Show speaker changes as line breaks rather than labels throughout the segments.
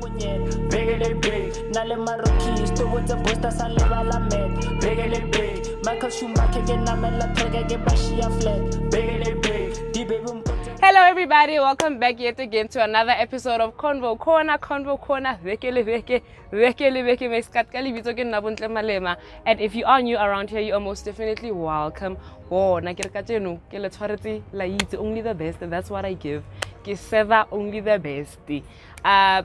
beke-le-beke, nale Marokis, towards the booster, saleva la med, beke-le-beke, Michael Schumacher, get namela, get bashia flat, beke-le-beke, di baby.
Hello everybody, welcome back yet again to another episode of Convo Corner. Convo Corner, beke-le-beke, beke-le-beke, and if you are new around here, you are most definitely welcome. Only the best, and that's what I give. Only the best.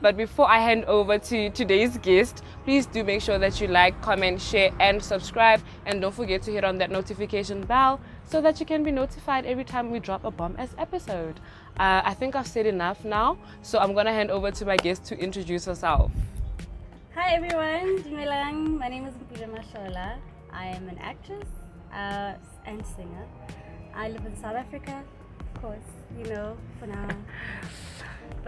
But before I hand over to today's guest, please do make sure that you like, comment, share, and subscribe. And don't forget to hit on that notification bell so that you can be notified every time we drop a bomb-ass episode. I think I've said enough now, so I'm going to hand over to my guest to introduce herself.
Hi everyone, my name is Mpule Matlhola. I am an actress and singer. I live in South Africa, of course, you know, for now.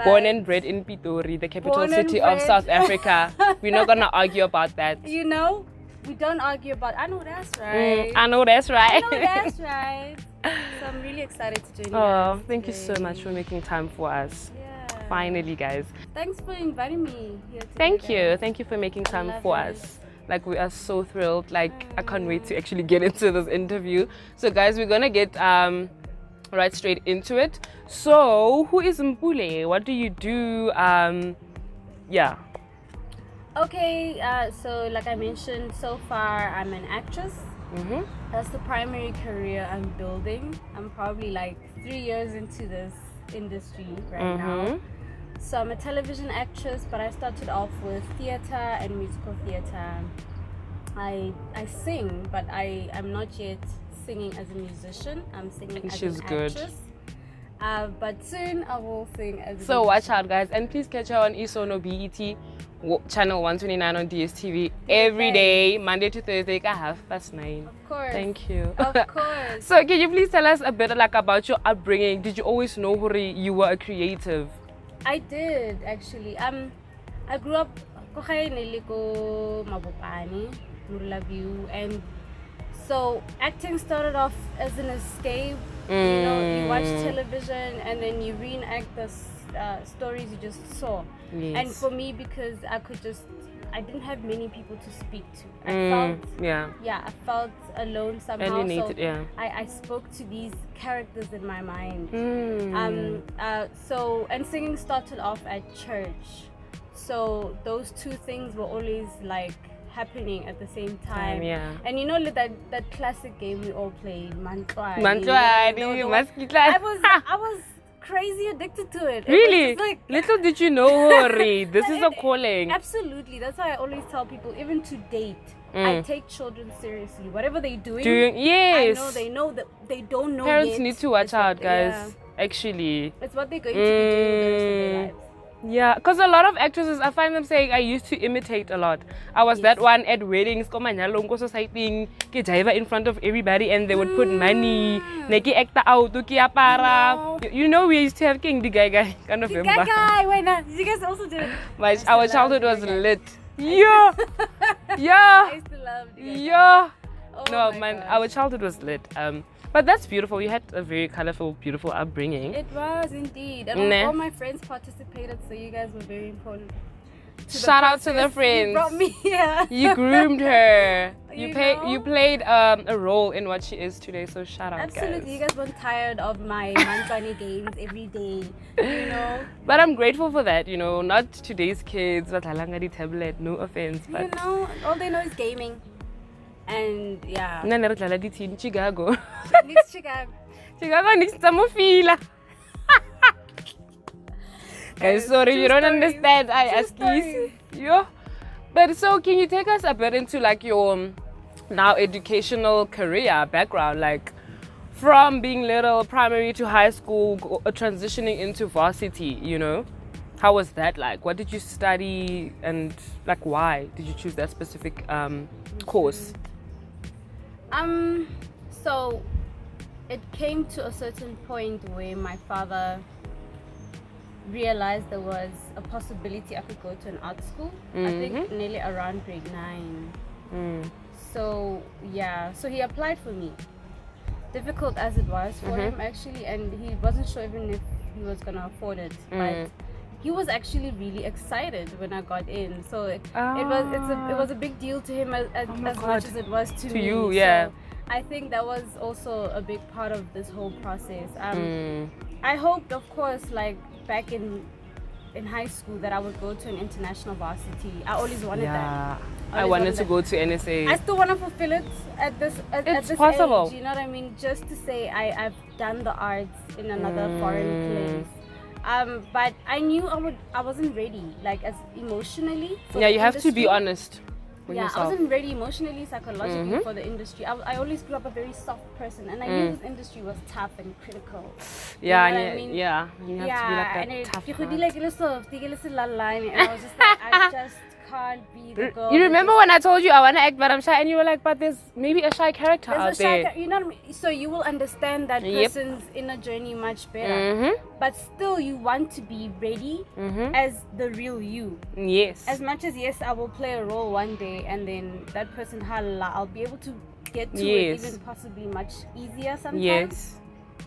Born and bred in Pitori, the capital city of South Africa. We're not going to argue about that.
You know, we don't argue about, I know that's right.
I know that's right.
I know that's right. So I'm really excited to join you.
Oh, thank you so much for making time for us.
Yeah.
Finally, guys.
Thanks for inviting me here today.
Thank you for making time for us. Like, we are so thrilled. Like, I can't wait to actually get into this interview. So guys, we're gonna get right straight into it. So who is Mpule? What do you do? Yeah.
Okay, so like I mentioned, so far I'm an actress. That's the primary career I'm building. I'm probably like 3 years into this industry right now. So I'm a television actress, but I started off with theater and musical theater. I sing, but I'm not yet singing as a musician. I'm singing as an actress. But soon I will sing as a musician.
Watch out, guys, and please catch her on Isono BET channel 129 on DSTV every day, Monday to Thursday at 9:30.
Of course.
Thank you.
Of course.
So can you please tell us a bit like about your upbringing? Did you always know you were a creative?
I did actually. I grew up and so acting started off as an escape. You know, you watch television and then you reenact the stories you just saw.
Yes.
And for me, because I didn't have many people to speak to. I felt alone somehow.
Alienated,
so I spoke to these characters in my mind. And singing started off at church. So those two things were always like happening at the same time. And you know that classic game we all played, Mantlwadi. I was crazy addicted to it.
Really?
It was like,
little did you know, this is a calling.
Absolutely. That's why I always tell people, even to date, I take children seriously. Whatever they're doing,
yes.
I know that they don't know
Parents
yet.
need to watch out, guys. Actually.
It's what they're going to be doing the rest of their lives.
Yeah, because a lot of actresses, I find them saying, I used to imitate a lot. I was that one at weddings, society, in front of everybody, and they would put money, act out, you know, we used to have King the guy kind of.
The guy, wait, no, did you guys also do it?
But our childhood was lit. Yeah, yeah,
I used to love the guy.
yeah.
Oh
No,
my
man,
gosh.
our childhood was lit. But that's beautiful. You had a very colorful, beautiful upbringing.
It was indeed. And all my friends participated, so you guys were very important.
Shout out to the friends.
You brought me here.
You groomed her.
You
You played a role in what she is today, so shout out,
Absolutely.
guys.
You guys weren't tired of my Mantlwadi games every day, you know.
But I'm grateful for that, you know. Not today's kids, but the tablet, no offense. But
You know, all they know is gaming. And yeah.
Chicago.
Next Chicago.
Chicago needs some feel. Guys, sorry, you don't understand. I ask you. Yeah. But so, can you take us a bit into like your now educational career background, like from being little, primary to high school, transitioning into varsity, you know? How was that like? What did you study and like why did you choose that specific course?
So it came to a certain point where my father realized there was a possibility I could go to an art school. I think nearly around grade 9. So yeah, so he applied for me. Difficult as it was for him actually, and he wasn't sure even if he was gonna afford it. But he was actually really excited when I got in. So it was a big deal to him as much as it was to me.
You, yeah.
So I think that was also a big part of this whole process. I hoped, of course, like back in high school, that I would go to an international varsity. I always wanted that.
I wanted to go to NSA.
I still want to fulfill it at this
possible.
age. You know what I mean? Just to say I've done the arts in another foreign place. But I knew I wasn't ready, like as emotionally.
Yeah, you have to be honest with
I
yourself.
wasn't ready emotionally, psychologically for the industry. I always grew up a very soft person, and I knew this industry was tough and critical.
Yeah,
you know what I mean?
Yeah. You have to be like that
and
tough.
And I was just like, I just can't be the girl.
You remember when I told you I want to act, but I'm shy, and you were like, but there's maybe a shy character out there.
You know what I mean? So you will understand that person's inner journey much better. But still, you want to be ready as the real you.
Yes.
As much as, yes, I will play a role one day, and then that person, halala, I'll be able to get to it even possibly much easier sometimes.
Yes.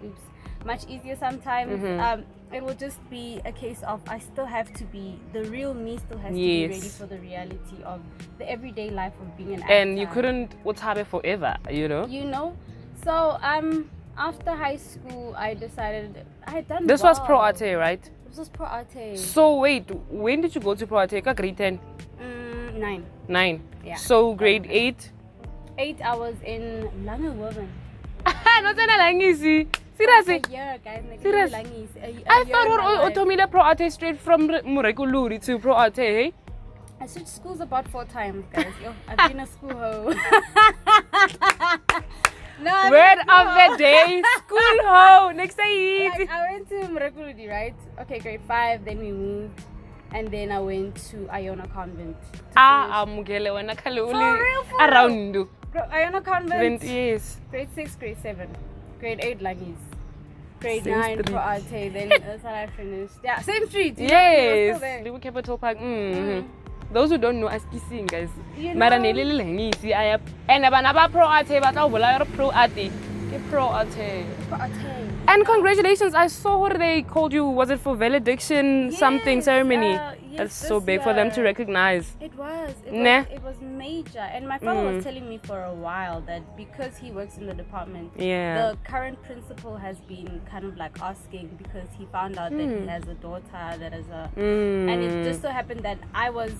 Oops. Much easier sometimes. It will just be a case of I still have to be, the real me still has to be ready for the reality of the everyday life of being an actor.
And you couldn't it forever, you know?
You know? So after high school, I decided I had done
This was Pro Arte, right?
This was Pro Arte.
So wait, when did you go to Pro Arte? Grade 10?
9.
9?
Yeah.
So grade 8?
8 I was in Langewoven.
Not Langisi. Seriously?
A year, guys.
Serious? I thought Otomila Pro Arte straight from Murekuluri to Pro Arte, hey?
I switched schools about 4 times, guys. Yo, I've been a school hoe. No,
word of the day, school hoe. Next day,
like, I went to Murekuluri, right? Okay, grade 5, then we moved. And then I went to Iona Convent.
Amugele when I call around you.
Iona Convent.
Yes.
Grade 6, grade 7. Grade 8 Lagis. Grade 9 Pro Arte. Then that's how I finished. Yeah, same street.
Yes. Little Capital Park. Those who don't know, ask kissing, guys. Maranelli Langisi. I have and Abanaba Pro Arte, but I will Pro Arte. Pro Arte.
Pro Arte.
And congratulations, I saw what they called you. Was it for valediction something ceremony?
Yes,
that's so big for them to recognize.
It was. It was major. And my father was telling me for a while that because he works in the department, the current principal has been kind of like asking because he found out that he has a daughter that is a... And it just so happened that I was...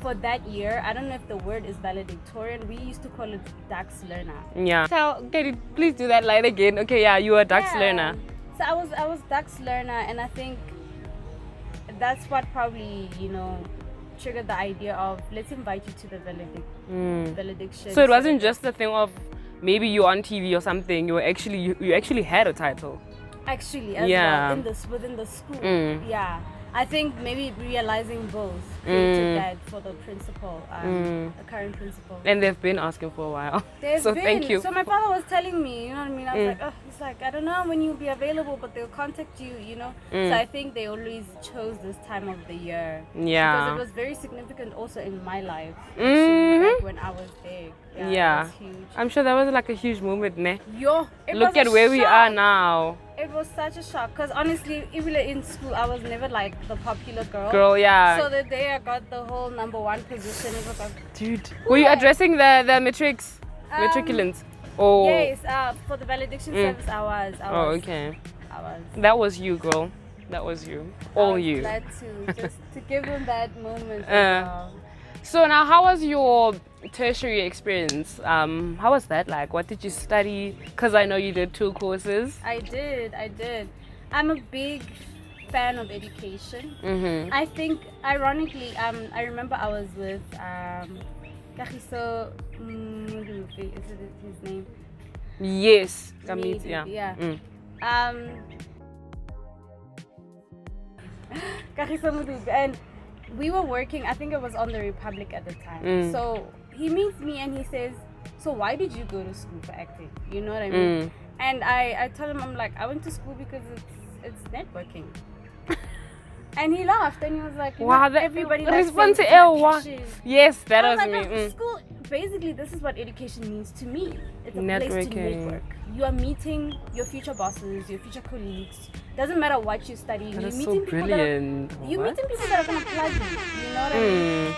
For that year, I don't know if the word is valedictorian. We used to call it DAX learner.
Yeah. Okay, please do that line again. Okay, yeah, you were DAX learner.
So I was DAX learner, and I think that's what probably, you know, triggered the idea of let's invite you to the valediction.
So it wasn't just the thing of maybe you're on TV or something. You actually had a title.
Actually, as well, within the school. Yeah. I think maybe realizing both created that for the principal, the current principal.
And they've been asking for a while. Thank you.
So my father was telling me, you know what I mean? I was like, oh, he's like, I don't know when you'll be available, but they'll contact you, you know? So I think they always chose this time of the year.
Yeah.
Because it was very significant also in my life. Like when I was there. Yeah. It was huge.
I'm sure that was like a huge moment, ne?
Look
at where we are now.
It was such a shock because honestly, even in school, I was never like the popular girl. So the day I got the whole #1 position, it was like,
dude. Were you addressing the matriculants? Oh.
Yes, for the valediction service, I was.
Oh, okay.
I was.
That was you, girl. That was you. All you.
Glad to give them that moment.
So now, how was your tertiary experience? How was that like? What did you study? Because I know you did 2 courses.
I did. I'm a big fan of education. I think, ironically, I remember I was with Kagiso, is it his name?
Yes.
Yeah. Kagiso Mudubi. And we were working, I think it was on the Republic at the time. So he meets me and he says, so why did you go to school for acting? You know what I mean? And I told him, I'm like, I went to school because it's networking. And he laughed and he was like, wow, everybody likes
Yes, that was me.
School, basically, this is what education means to me. It's a place to network. You are meeting your future bosses, your future colleagues. Doesn't matter what you're studying.
That
You're
is
meeting
so
people
brilliant.
you're meeting people that are gonna plug you. You know what I mean?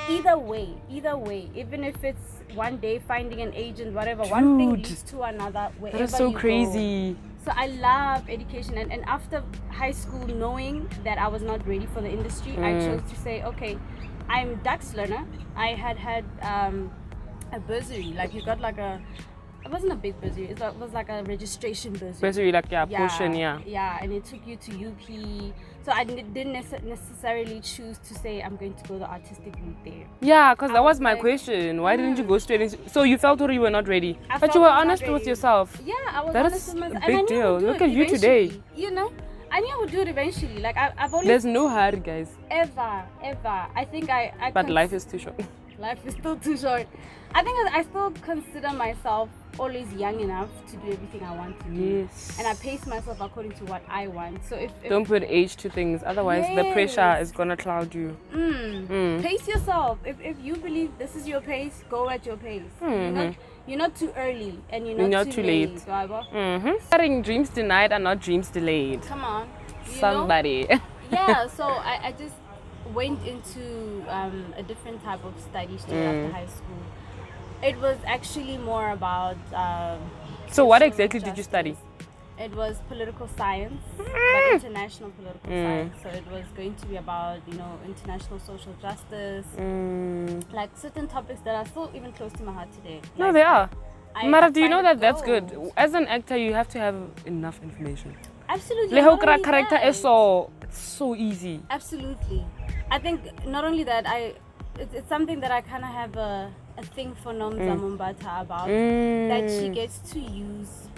Either way, even if it's one day finding an agent, whatever, one thing leads to another. Wherever
That is so
you
crazy.
Go. So I love education, and after high school, knowing that I was not ready for the industry, I chose to say, okay, I'm Dutch learner. I had a bursary, like you got like it wasn't a big bursary, it was like a registration bursary.
Bursary, like, portion,
Yeah, and it took you to UP. So I didn't necessarily choose to say I'm going to go the artistic route there.
Yeah, because that was my
like,
question. Why didn't you go straight into... So you felt you were not ready. But
felt
you were
I was not
honest with
ready.
yourself.
Yeah, I was
That
honest
is
with
a
myself.
big
And I knew I
deal.
would do
Look
it
at you today.
eventually, you know? I knew I would do it eventually. Like I've always...
There's no hurry, guys.
Ever. I think I
But life is too short.
Life is still too short. I think I still consider myself always young enough to do everything I want to do.
Yes.
And I pace myself according to what I want. So if
Don't put age to things, otherwise the pressure
Yes.
is gonna cloud you.
Pace yourself. If you believe this is your pace, go at your pace. You're not too early and you're not too late.
Starting dreams denied are not dreams delayed.
Come on.
Somebody.
Yeah, so I just went into a different type of study straight after high school. It was actually more about
So what
social
exactly did you study?
justice. It was political science, but international political science. So it was going to be about, international social justice, like certain topics that are still even close to my heart today.
No,
Like,
they are. Mara, do you know
find
that that's good?
goals.
As an actor, you have to have enough information.
Absolutely.
Le
not
whole
only
character
that.
is so easy.
Absolutely. I think not only that, it's something that I kind of have a thing for Nomza Mumbata about, that she gets to use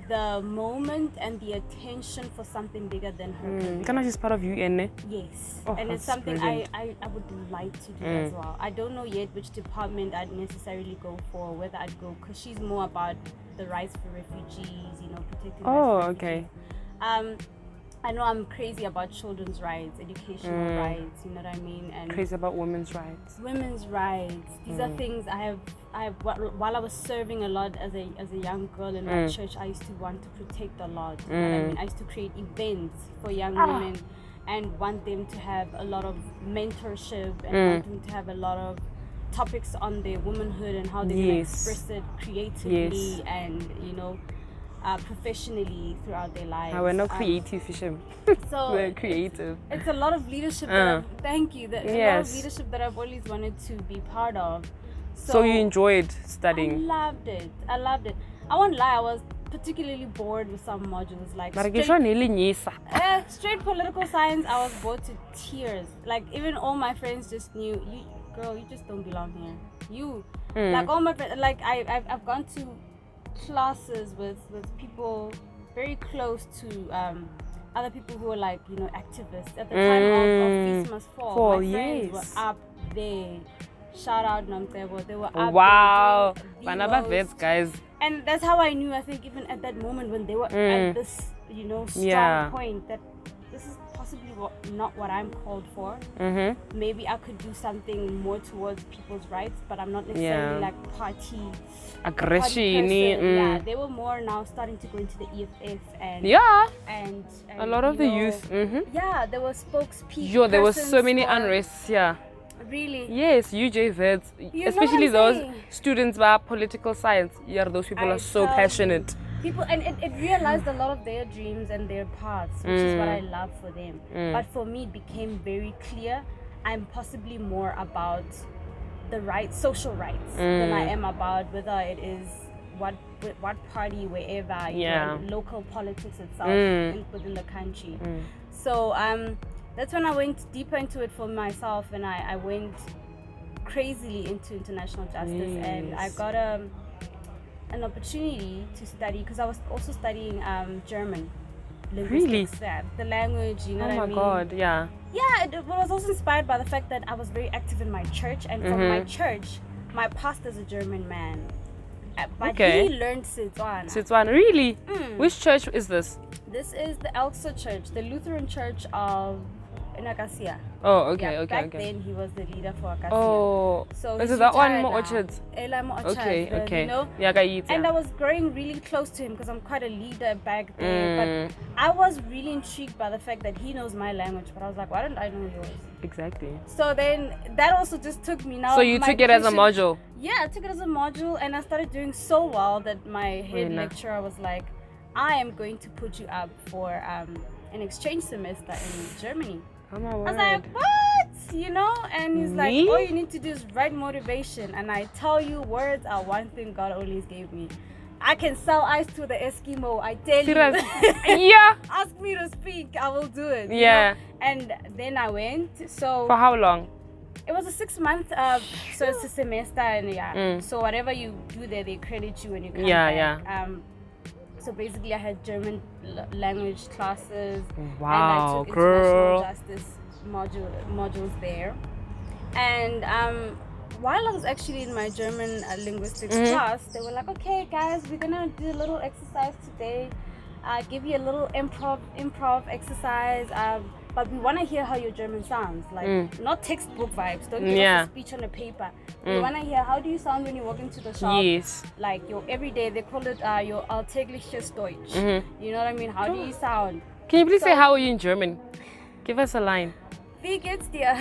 the moment and the attention for something bigger than her career.
Can I just part of you, Enne?
Yes.
Oh,
and it's
that's
something
brilliant.
I would like to do as well. I don't know yet which department I'd necessarily go for, whether I'd go, because she's more about the rights for refugees, protecting rights for
okay.
refugees. I know I'm crazy about children's rights, educational rights, you know what I mean? And
Crazy about women's rights.
women's rights. These are things I have while I was serving a lot as a young girl in my church, I used to want to protect a lot. You know what I mean? I used to create events for young women and want them to have a lot of mentorship and want them to have a lot of topics on their womanhood and how they can express it creatively and professionally throughout their lives.
We're not creative, Fishem.
So
We're creative.
It's a lot of leadership that thank you. There's a lot of leadership that I've always wanted to be part of.
So you enjoyed studying?
I loved it. I won't lie, I was particularly bored with some modules like straight political science. I was bored to tears. Like even all my friends just knew, you just don't belong here. Like all my friends, like I've gone to classes with people very close to other people who were like activists at the time of Feast Must Fall. My friends were up there. Shout out Namtebo, they were up
wow,
there.
Banaba vets, guys.
And that's how I knew, I think, even at that moment when they were at this strong point, that this is possibly not what I'm called for. Maybe I could do something more towards people's rights, but I'm not necessarily like party
aggression.
Yeah, they were more now starting to go into the EFF and and
a lot of the youth.
Yeah, there were spokespeople.
Yo, there was so many unrests. Yeah.
Really?
Yes, UJ vets, especially those students about political science. Yeah, those people are so passionate.
People, and it realized a lot of their dreams and their paths, which is what I love for them. But for me, it became very clear I'm possibly more about the rights, social rights, than I am about whether it is what party, wherever, local politics itself within the country. So that's when I went deeper into it for myself, and I went crazily into international justice, and I got an opportunity to study, because I was also studying German linguistics.
Really?
The language, you know what I mean?
Oh my god, yeah.
Yeah, it was also inspired by the fact that I was very active in my church, and from my church, my pastor's a German man. But he learned Setswana.
Setswana, really? Which church is this?
This is the Elsa Church, the Lutheran Church of in Acacia.
Oh, okay,
Yeah,
okay,
back
okay.
then he was the leader for Acacia.
Oh,
so
is
he's
it that one
retired
more
now.
orchards?
Ela Orchards,
Okay, okay.
You know?
Yeah, I eat.
And I was growing really close to him because I'm quite a leader back there. But I was really intrigued by the fact that he knows my language. But I was like, why don't I know yours?
Exactly.
So then that also just took me now.
So you
my
took it as a
education-
module?
Yeah, I took it as a module and I started doing so well that my head lecturer was like, I am going to put you up for an exchange semester in Germany.
Oh my word.
I was like, what? You know? And he's like,
Me?
all you need to do is write motivation. And I tell you, words are one thing God always gave me. I can sell ice to the Eskimo, I tell
Serious?
you.
Yeah.
Ask me to speak, I will do it. you
Yeah.
know? And then I went. So
For how long?
it was a 6-month, so it's a semester, and yeah. So whatever you do there, they credit you when you come back. So basically, I had German language classes,
Wow,
and I took
girl.
international justice modules there. And while I was actually in my German linguistics class, they were like, "Okay, guys, we're gonna do a little exercise today. Give you a little improv exercise." But we want to hear how your German sounds, like not textbook vibes. Don't give us a speech on a paper. We want to hear how do you sound when you walk into the shop.
Yes.
Like your everyday, they call it your alltägliches Deutsch. You know what I mean? How do you sound?
Can you please say how are you in German? Give us a line.
Wie geht's dir?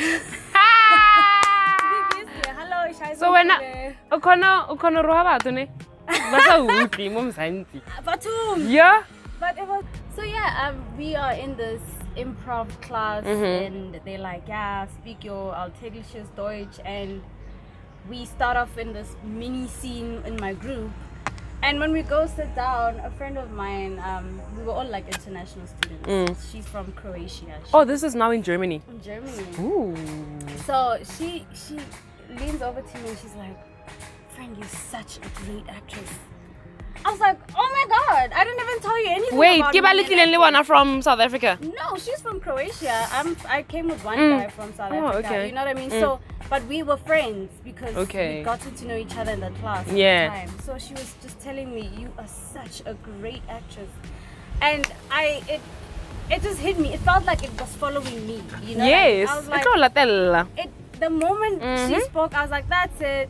Wie geht's dir? Hallo, ich heiße
So when
Mpuleeee.
ukona roha batho ne? Ba sa utlwi mo mosantsi.
Batum.
Yeah.
But it was so yeah. We are in this improv class, and they're like, yeah, speak your alltägliches Deutsch, and we start off in this mini scene in my group. And when we go sit down, a friend of mine, we were all like international students. She's from Croatia.
Oh, this is now in Germany.
In Germany.
Ooh.
So she leans over to me and she's like, "Friend, you're such a great actress." I was like, "Oh my God, I didn't even tell you anything."
Wait,
about
give
me
a
and
little
acting."
one from South Africa.
No, she's from Croatia. I came with one guy from South Africa.
okay.
You know what I mean? So, but we were friends because
Okay.
we gotten to know each other in the class at
Yeah.
the time. So she was just telling me, "You are such a great actress," and it just hit me. It felt like it was following me. You know?
Yes.
I was like,
Ito latella.
the moment she spoke, I was like, "That's it.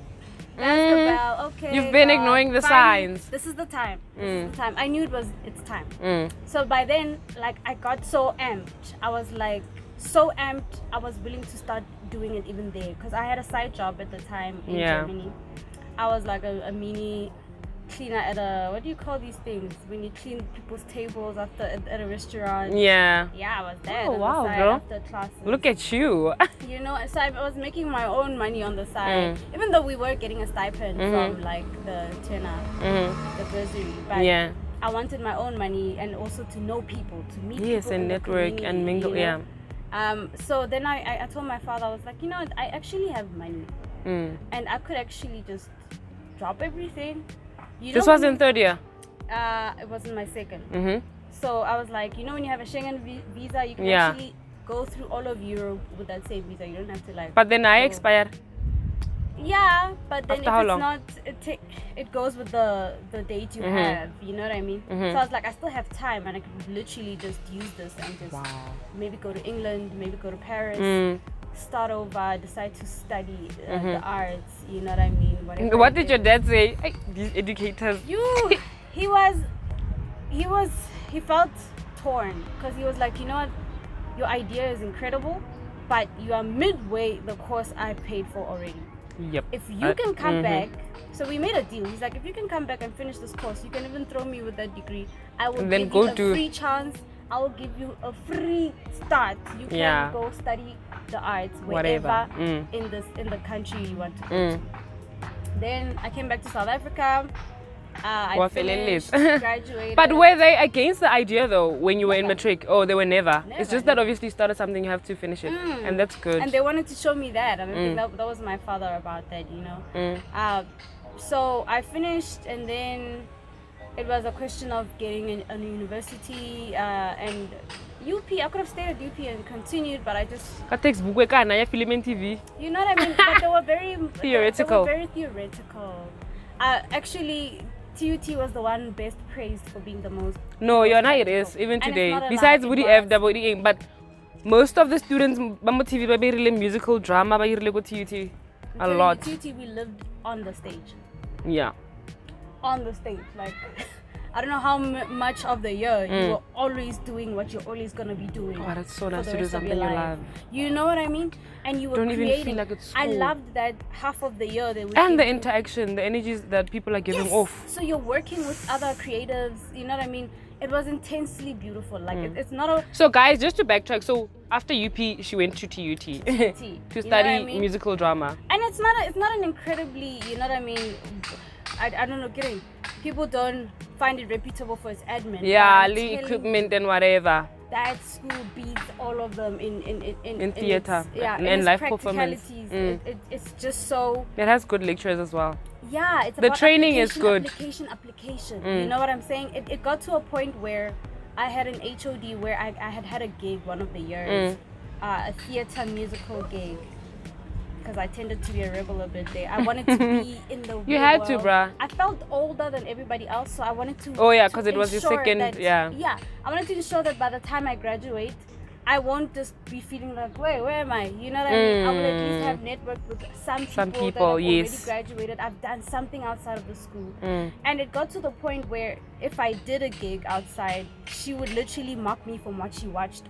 That's the bell. Okay."
You've been
God,
ignoring the
finally,
signs.
This is the time. This is the time. I knew it's time.
Mm.
So by then, like, I got so amped. I was like so amped. I was willing to start doing it even there because I had a side job at the time in Germany. I was like a mini cleaner at a, what do you call these things when you clean people's tables at a restaurant?
Yeah.
Yeah, I was there
Oh,
on
wow,
the side
girl.
after classes.
Look at you.
You know, so I was making my own money on the side, even though we were getting a stipend from like the tenor, the bursary. But
Yeah.
I wanted my own money and also to know people, to meet
Yes,
people
and
in the
network and
community,
mingle.
you know?
Yeah.
So then I told my father, I was like, you know, I actually have money and I could actually just drop everything. You
This
know,
was in third year.
it was in my second.
Mm-hmm.
So I was like, you know, when you have a Schengen visa, you can
Yeah.
actually go through all of Europe with that same visa. You don't have to like.
But then I
go-
expired.
Yeah, but then
After
if
how
it's
long?
not, it goes with the date you have. You know what I mean? So I was like, I still have time, and I could literally just use this and just maybe go to England, maybe go to Paris, start over, decide to study the arts. You know what I mean? Whatever.
What
I
did your dad say? Hey, these educators.
He felt torn because he was like, you know what, your idea is incredible, but you are midway the course I paid for already.
Yep.
If you can come back, so we made a deal. He's like, if you can come back and finish this course, you can even throw me with that degree. I will
And then
give
go
you a
to-
free chance. I will give you a free start. You can go study the arts wherever
Whatever.
in the country you want to go to. Then I came back to South Africa. I finished, graduated.
But were they against the idea though when you were in
Never.
matric? Oh, they were never. It's
Never,
just that obviously you started something, you have to finish it, and that's good.
And they wanted to show me that, and I think that was my father about that, you know. So I finished, and then it was a question of getting a university and UP. I could have stayed at UP and continued, but I just,
Ka textbook we kana ya film and TV.
you know what I mean. But they were very
Theoretical.
They were very theoretical. Actually, TUT was the one best praised for being the most.
No, you're not. It
practical.
is even
And it's
today.
not a lie,
Besides
it
Woody
was.
F, double E, but most of the students Bambo TV ba musical drama ba irile go TUT a lot.
TUT, we lived on the stage.
Yeah.
On the stage, like I don't know how much of the year you were always doing what you're always gonna be doing.
Oh, that's so
for
nice
the
to do
rest of
something
your
you
life.
love.
You know what I mean? And you were
Don't even
creating.
feel like it's
I
school.
loved that half of the year they would
And the
give you-
interaction, the energies that people are giving
Yes.
off.
So you're working with other creatives. You know what I mean? It was intensely beautiful. Like it's not a
So guys, just to backtrack, so after UP, she went to TUT
tea.
to
You know
study
what I mean?
musical drama.
And it's not an incredibly, you know what I mean? I don't know, getting people don't find it reputable for its admin.
Yeah,
but I'm
the
telling
equipment and whatever.
that school beats all of them in
theatre,
its, yeah,
and
in its
live performance.
practicalities. It's just so
It has good lectures as well.
yeah. It's
The
about
training is
application,
good.
application. You know what I'm saying? It got to a point where I had an HOD where I had a gig one of the years, a theatre musical gig. Because I tended to be a rebel a bit there. I wanted to be in the
You
real
had to,
world.
bruh.
I felt older than everybody else, so I wanted to.
Oh, yeah,
to
'cause it was your
ensure
second-
that-
yeah.
Yeah, I wanted to ensure that by the time I graduate, I won't just be feeling like, wait, where am I? You know what I mean? I will at least have networked with some people that have already
yes.
graduated. I've done something outside of the school. And it got to the point where if I did a gig outside, she would literally mock me from what she watched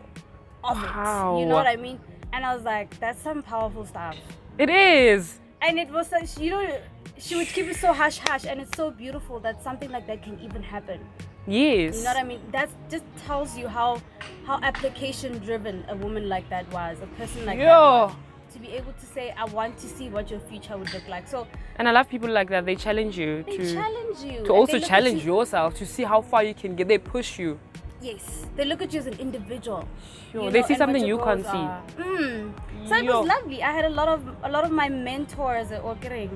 of it. You know
Wow.
what I mean? And I was like, that's some powerful stuff.
It is.
And it was such, you know, she would keep it so hush hush, and it's so beautiful that something like that can even happen.
Yes.
You know what I mean? That just tells you how application driven a woman like that was, a person like that was. To be able to say, I want to see what your future would look like. So
And I love people like that. They challenge you
they challenge you.
to
and
also
they look at
challenge
you-
yourself to see how far you can get. They push you.
Yes, they look at you as an individual.
Sure,
you
they
know,
see
and
something
what your
you can't
goals
see.
are. So it
Yo.
was lovely. I had a lot of my mentors at Okering,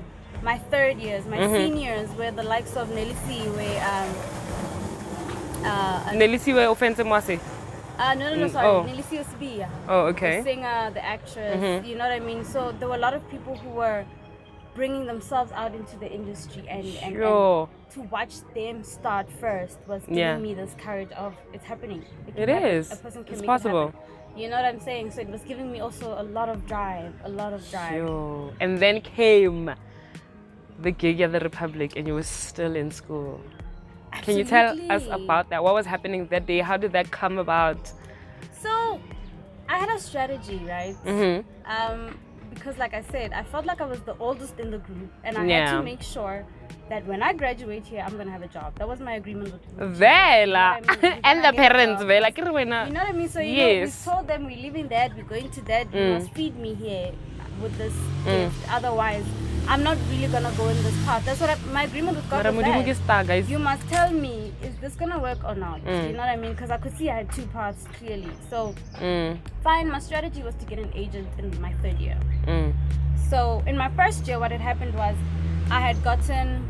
my third years, my seniors, were the likes of Nelisi, where
Nelisiwe offensive mwase.
no, sorry,
oh.
Nelisi Osibia.
Oh,
The
okay.
singer, the actress, you know what I mean? So there were a lot of people who were bringing themselves out into the industry and
Sure.
to watch them start first was giving
Yeah.
me this courage of it's happening. It can
It
happen.
is.
A person can
It's
make
possible.
It happen. You know what I'm saying? So it was giving me also a lot of drive,
Yo. And then came the gig at the Republic and you were still in school. Can you tell us
Absolutely.
about that? What was happening that day? How did that come about?
So I had a strategy, right? Because like I said, I felt like I was the oldest in the group, and I had
Yeah.
to make sure that when I graduate here, I'm gonna have a job. That was my agreement with them.
Vela.
You know what I mean?
And
You're
the
gonna get a
parents,
job.
Vela. Kiri
You
wena.
know what I mean? So you
Yes.
know, we told them we're leaving that, we're going to that. You must feed me here with this gift. Otherwise, I'm not really gonna go in this path. That's what my agreement with God
Mara
was.
modimo ke
that.
star, guys.
You must tell me, is this gonna work or not? You know what I mean? Because I could see I had two paths clearly. So fine, my strategy was to get an agent in my third year. So in my first year, what had happened was I had gotten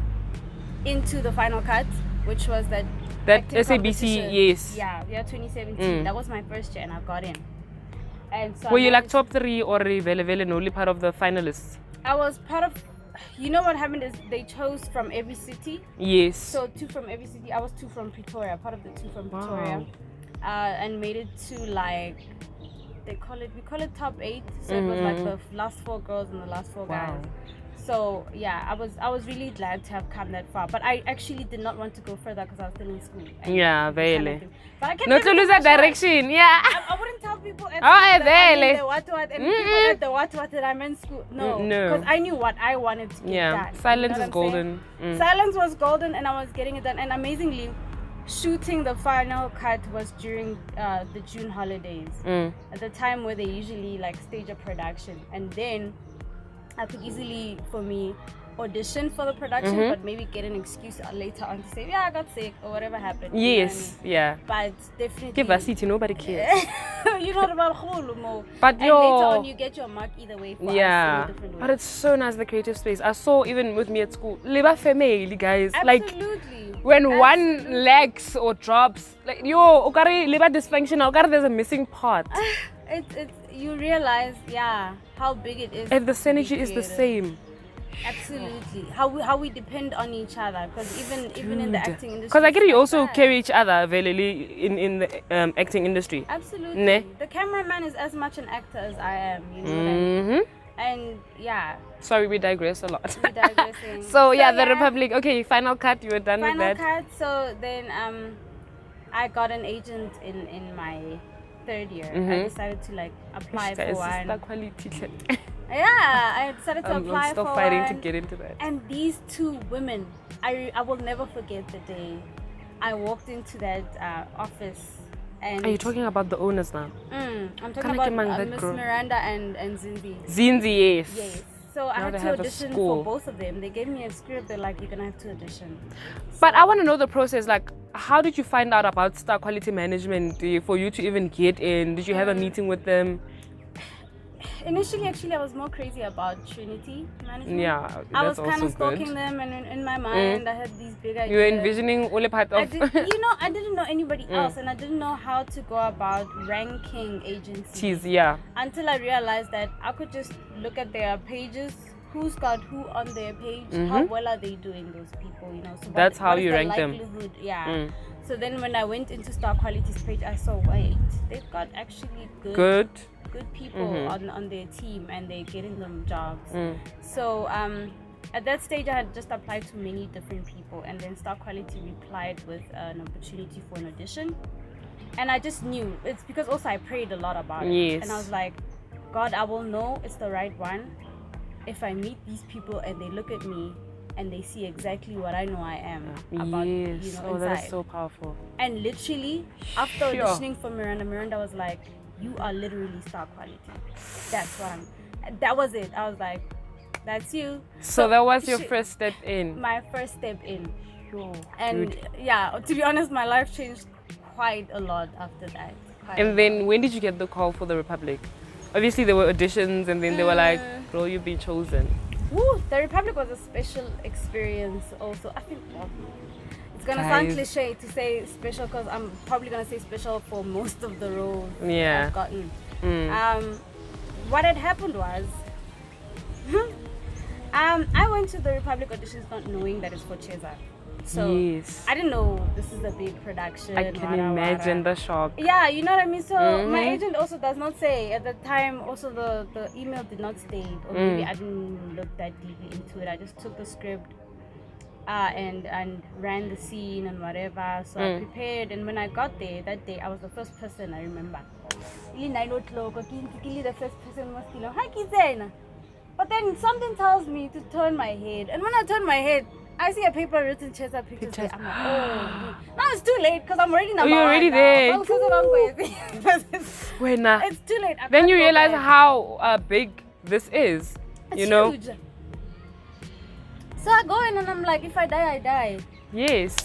into the final cut, which was that acting
SABC,
competition.
yes.
Yeah, 2017. That was my first year, and I got in. And so
Were
I
you like
managed-
top 3 or Vele Vele only part of the finalists?
I was part of. You know what happened is they chose from every city.
Yes.
So 2 from every city. I was 2 from Pretoria, part of the 2 from
Wow.
Pretoria, and made it to like we call it top 8. So it was like the last 4 girls and the last 4 guys. So yeah, I was really glad to have come that far. But I actually did not want to go further because I was still in school. and
Yeah,
it kind of
vele.
thing. But I kept
Not to
giving
lose
it a
that
shot.
direction, yeah.
I wouldn't tell people at
Oh,
school that I'm
vele.
in the what and people at the what that I'm in school. No,
No.
because I knew what I wanted to get
Yeah,
done.
silence
You know
is
what I'm saying?
golden.
Silence was golden, and I was getting it done. And amazingly, shooting the final cut was during the June holidays, at the time where they usually like stage a production, and then I could easily, for me, audition for the production, but maybe get an excuse later on to say, yeah, I got sick or whatever happened. you know what I
Yes,
mean?
yeah.
But definitely,
Give us it, nobody cares.
you know about khulu mo.
But
And
yo-
later on, you get your mark either way. For us
Yeah,
in a different way.
but it's so nice, the creative space. I saw even with me at school, liba family, guys. Like
Absolutely.
when one
Absolutely.
lacks or drops, like yo, okari liba dysfunctional, okari there's a missing part.
It's you realize, yeah, how big it is.
And the
to be
synergy is the
creative.
same.
Absolutely. How we depend on each other, because even in the acting industry.
Because I get
it's
you
like
also
that.
carry each other very in the acting industry.
Absolutely.
Ne?
The cameraman is as much an actor as I am. You know what I mean? And yeah,
Sorry, we digress a lot.
we're digressing.
So yeah, the Republic. Okay, final cut. You were done
Final
with that.
cut. So then I got an agent in my third year. I decided to like apply for one. Yeah, I decided to apply
I'm still
for
fighting
one.
to get into that.
And these two women, I will never forget the day I walked into that office. And
Are you talking about the owners now?
I'm talking
Kana
about
ke mang that
Miss
girl?
Miranda and Zinzi.
Zinzi, yes.
Yes. So I
Now
had
they
to
have a
audition
school.
for both of them. They gave me a script. They're like, you're gonna have to audition.
But I want to know the process. Like, how did you find out about Star Quality Management for you to even get in? Did you have a meeting with them?
Initially, actually, I was more crazy about Trinity Management.
Yeah,
I was
that's
kind
also
of stalking
good.
them, and in my mind, I had these big ideas.
You were envisioning all a part
I
of.
didn't know anybody else, and I didn't know how to go about ranking agencies.
Cheese, yeah.
Until I realized that I could just look at their pages, who's got who on their page, how well are they doing, those people, you know. So
That's how
what is
you
the
rank them.
likelihood? Yeah. So then when I went into Star Quality's page, I saw, wait, they've got actually good people on their team, and they're getting them jobs. So at that stage, I had just applied to many different people, and then Star Quality replied with an opportunity for an audition. And I just knew, it's because also I prayed a lot about it.
Yes.
And I was like, God, I will know it's the right one if I meet these people and they look at me and they see exactly what I know I am about,
Yes.
you know,
Oh,
inside.
that is so powerful.
And literally, after
Sure.
auditioning for Miranda was like, you are literally Star Quality. That's what that was it. I was like, that's you.
So that was your first step in.
My first step in.
Sure.
And
Good.
yeah, to be honest, my life changed quite a lot after that.
And then when did you get the call for the Republic? Obviously there were auditions, and then they were like, girl, you've been chosen.
Woo, the Republic was a special experience also. I think it's gonna sound cliche to say special, because I'm probably gonna say special for most of the roles I've gotten. What had happened was I went to the Republic auditions not knowing that it's for Cheza. So
yes.
I didn't know this is a big production.
I can imagine the shock.
Yeah, you know what I mean? So my agent also does not say. At the time, also the email did not state, or maybe I didn't look that deeply into it. I just took the script and ran the scene and whatever. So I prepared, and when I got there that day, I was the first person I remember. The first person was hi. But then something tells me to turn my head, and when I turn my head, I see a paper written Cheza pictures there. I'm like, oh, now it's too late, because I'm already number
you're already
one
there.
now. It's too late. I
Then
can't
you
go
realize
back.
how big this is.
It's
you know?
huge. So I go in and I'm like, if I die, I die.
Yes.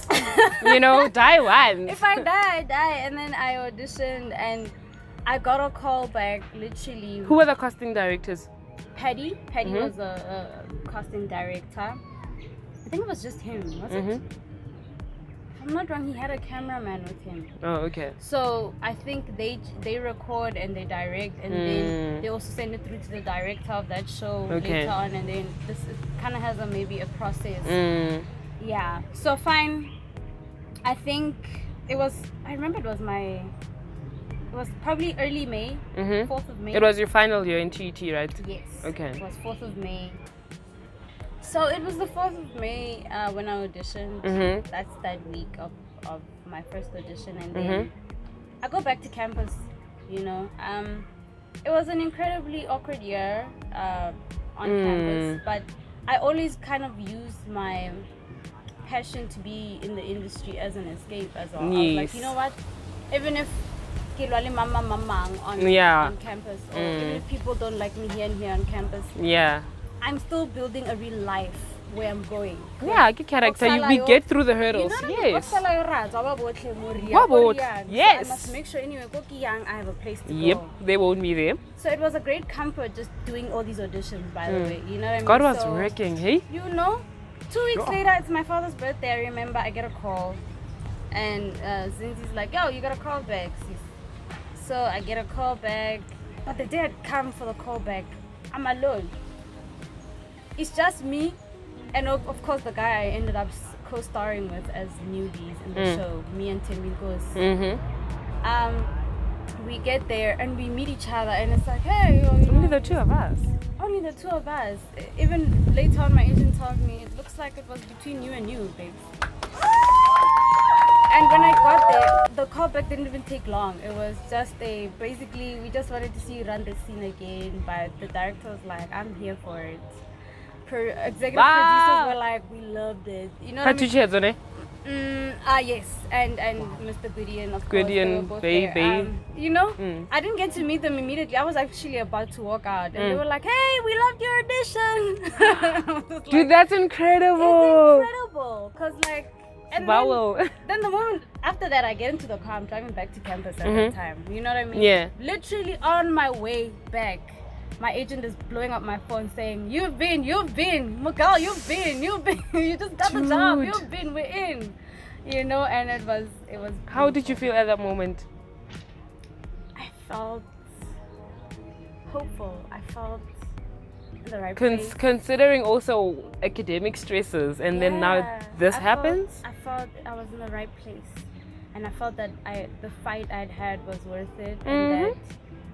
You know, die once.
If I die, I die. And then I auditioned and I got a call back literally.
Who were the casting directors?
Paddy was a casting director. I think it was just him, was it? If I'm not wrong, he had a cameraman with him.
Oh, okay.
So I think they record and they direct, and then they also send it through to the director of that show later on, and then this kind of has maybe a process. Yeah. So fine. I think I remember it was probably early May, 4th of May.
It was your final year in TET, right?
Yes.
Okay.
It was 4th of May. So it was the 4th of May when I auditioned. That's that week of my first audition, and then I go back to campus, you know. It was an incredibly awkward year on campus, but I always kind of used my passion to be in the industry as an escape as well. I was like, you know what? Even if on campus, or even if people don't like me here and here on campus, I'm still building a real life where I'm going.
Yeah, good character. We get through the hurdles. Yes. Yes.
I must make sure anyway, I have a place to
Yep,
go.
they won't be there.
So it was a great comfort just doing all these auditions, by the way. You know what I mean?
God was
So,
working, hey?
you know, 2 weeks later, it's my father's birthday. I remember I get a call, and Zinzi's like, yo, you got a call back, sis. So I get a call back, but the day I'd come for the call back, I'm alone. it's just me, and of course the guy I ended up co-starring with as newbies in the show, me and Temikos. We get there and we meet each other, and it's like, hey,
Only the two of us.
Only the two of us. Even later on, my agent told me it looks like it was between you and you, babes. And when I got there, the callback didn't even take long. It was just basically, we just wanted to see you run the scene again, but the director was like, I'm here for it. Executive producers were like, we loved it. You know what I mean? Yes, and Mr. Gideon, of course.
Gideon, baby.
You know, I didn't get to meet them immediately. I was actually about to walk out, and they were like, "Hey, we loved your audition."
Dude, that's incredible.
It's incredible, cause like, and
wow.
then the moment after that, I get into the car. I'm driving back to campus at that time. You know what I mean?
Yeah.
Literally on my way back, my agent is blowing up my phone saying, you've been, Miguel, you've been, you just got the job, you've been, we're in, you know. And it was
How did you feel at that moment?
I felt hopeful. I felt in the right place.
Considering also academic stresses, and then now this happens.
I felt I was in the right place, and I felt that the fight I'd had was worth it, and that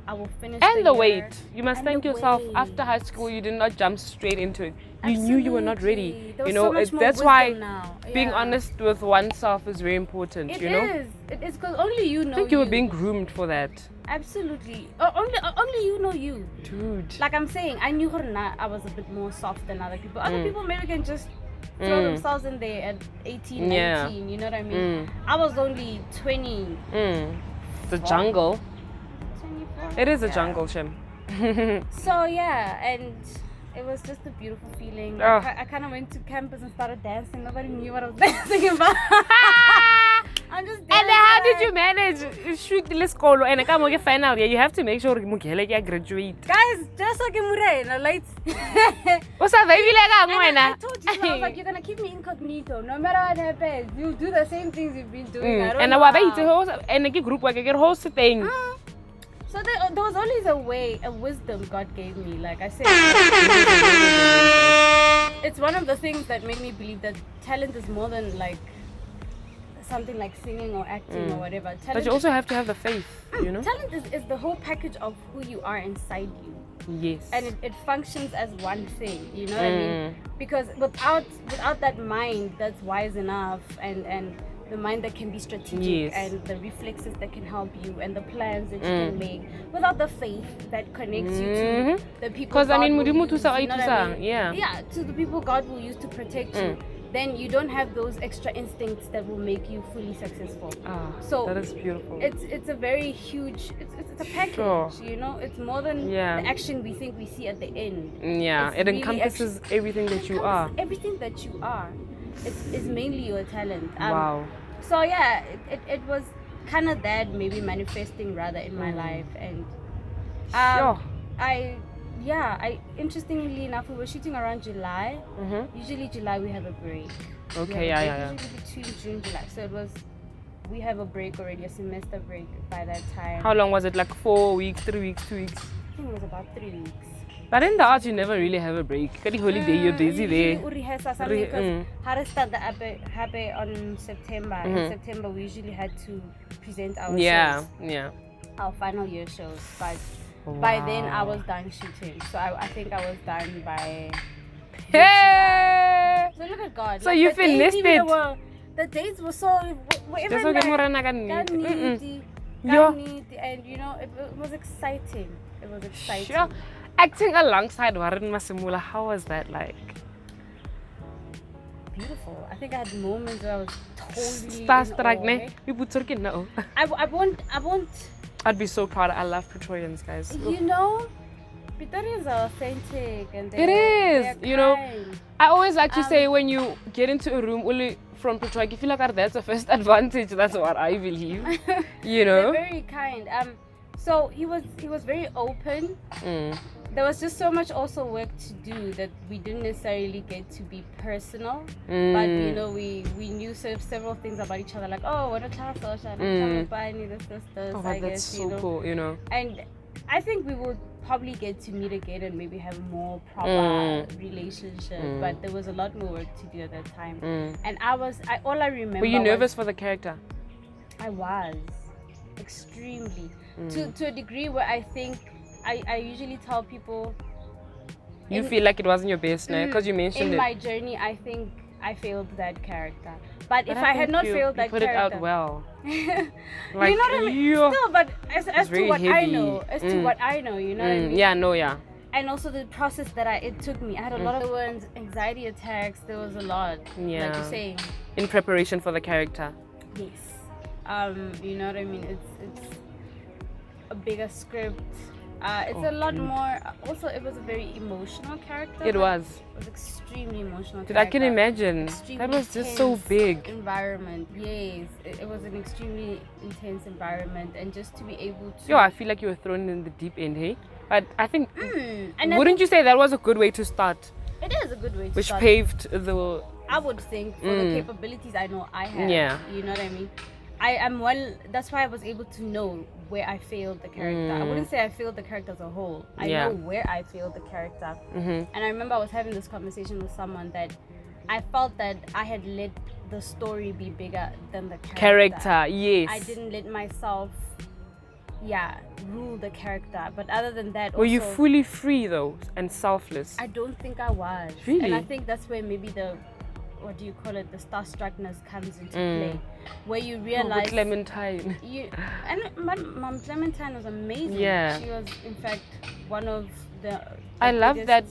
I will finish.
And the
year.
weight. You must
And
thank
the
yourself.
weight.
After high school, you did not jump straight into it. You knew you were not ready.
Absolutely. There was
You know,
so much more
that's
wisdom
why
now.
being
Yeah.
honest with oneself is very important.
It
you know,
is. It is because only you know.
I think you were being groomed for that,
Absolutely. Only you know you.
dude.
Like I'm saying, I knew I was a bit more soft than other people. Other people maybe can just throw themselves in there at 18, 19. You know what I mean? I was only 20.
The jungle.
24.
It is a jungle, Shem.
So yeah, and it was just a beautiful feeling.
Oh.
I kind of went to campus and started dancing. Nobody knew what I was dancing about. I'm just dancing.
And how did you manage? Shoot the school and I come final year. You have to make sure you graduate.
Guys, just like in late.
What's up, baby?
I told you, I was like, you're gonna keep me incognito. No matter what happens, you'll do the same things you've been doing. I don't
And
know
I
how.
and a group like a host thing.
So there was always a wisdom God gave me. Like I said, it's one of the things that made me believe that talent is more than like something like singing or acting or whatever. Talent
But you also have to have the faith, you know?
Talent is the whole package of who you are inside you.
Yes.
And it functions as one thing, you know what I mean? Because without that mind that's wise enough and the mind that can be strategic and the reflexes that can help you and the plans that you can make, without the faith that connects you to the people.
Because I mean,
God will use,
to
you know what I mean?
yeah,
to the people God will use to protect you. Then you don't have those extra instincts that will make you fully successful. So
that is beautiful.
It's a very huge. It's a package. You know, it's more than the action we think we see at the end.
Yeah,
It's
it
really
encompasses everything that you are.
Everything that you are. It's mainly your talent.
Wow.
So yeah, it was kind of that maybe manifesting rather in my life, and I interestingly enough, we were shooting around July. Usually July we have a break.
Okay,
Usually between June July. So we have a break already, a semester break by that time.
How long was it? Like 4 weeks, 3 weeks, 2 weeks?
I think it was about 3 weeks.
But in the arts, you never really have a break. Got the holiday, you're busy there.
We rehearse something because how to start the happen on September. In September, we usually had to present our shows. Our final year shows. But by then, I was done shooting. So I think I was done by.
Hey!
So look at God.
So you finished it.
The dates were so. Even like, and you know, it was exciting. It was exciting.
Sure. Acting alongside Warren Masemula, how was that like?
Beautiful. I think I had moments where I was totally
starstruck,
in awe,
ne? You put circuit now.
I won't.
I'd be so proud. I love Pretorians, guys.
You know, Pretorians are authentic and
it is. You know,
kind.
I always like to say when you get into a room only from Pretoria, you feel like that's a first advantage. That's what I believe. You know,
they're very kind. So he was very open. There was just so much also work to do that we didn't necessarily get to be personal. But you know, we knew several things about each other, like, oh, what a class social, this.
Oh,
I
that's
guess,
so cool, you know.
And I think we would probably get to meet again and maybe have more proper relationship. But there was a lot more work to do at that time. And all I remember.
Were you nervous for the character?
I was extremely to a degree where I think I usually tell people.
You feel like it wasn't your best, no? Because you mentioned
in
it.
my journey, I think I failed that character. But if I had not failed that
put
character,
it out well.
Like, you know what I mean?
Yeah.
Still, but as to what I
heavy.
know, you know what I mean?
Yeah, no, yeah.
And also the process that it took me. I had a lot of anxiety attacks. There was a lot.
Yeah.
Like you're saying.
In preparation for the character.
Yes. You know what I mean? It's a bigger script. It's a lot more. Also, it was a very emotional character.
It was.
It was extremely emotional.
Dude, I can imagine.
Extremely
That was just so big.
Environment, yes. It was an extremely intense environment, and just to be able to.
Yo, I feel like you were thrown in the deep end, hey? But I think.
And
wouldn't you say that was a good way to start?
It is a good way to
Which
start.
paved the.
I would think for the capabilities I know I have.
Yeah.
You know what I mean? That's why I was able to know where I failed the character. I wouldn't say I failed the character as a whole. I know where I failed the character. And I remember I was having this conversation with someone that I felt that I had let the story be bigger than the character.
Yes.
I didn't let myself, rule the character. But other than that,
Were you fully free though and selfless?
I don't think I was.
Really?
And I think that's where maybe the the starstruckness comes into play, where you realize
Clementine.
Mom Clementine was amazing.
Yeah.
She was in fact one of the
I love that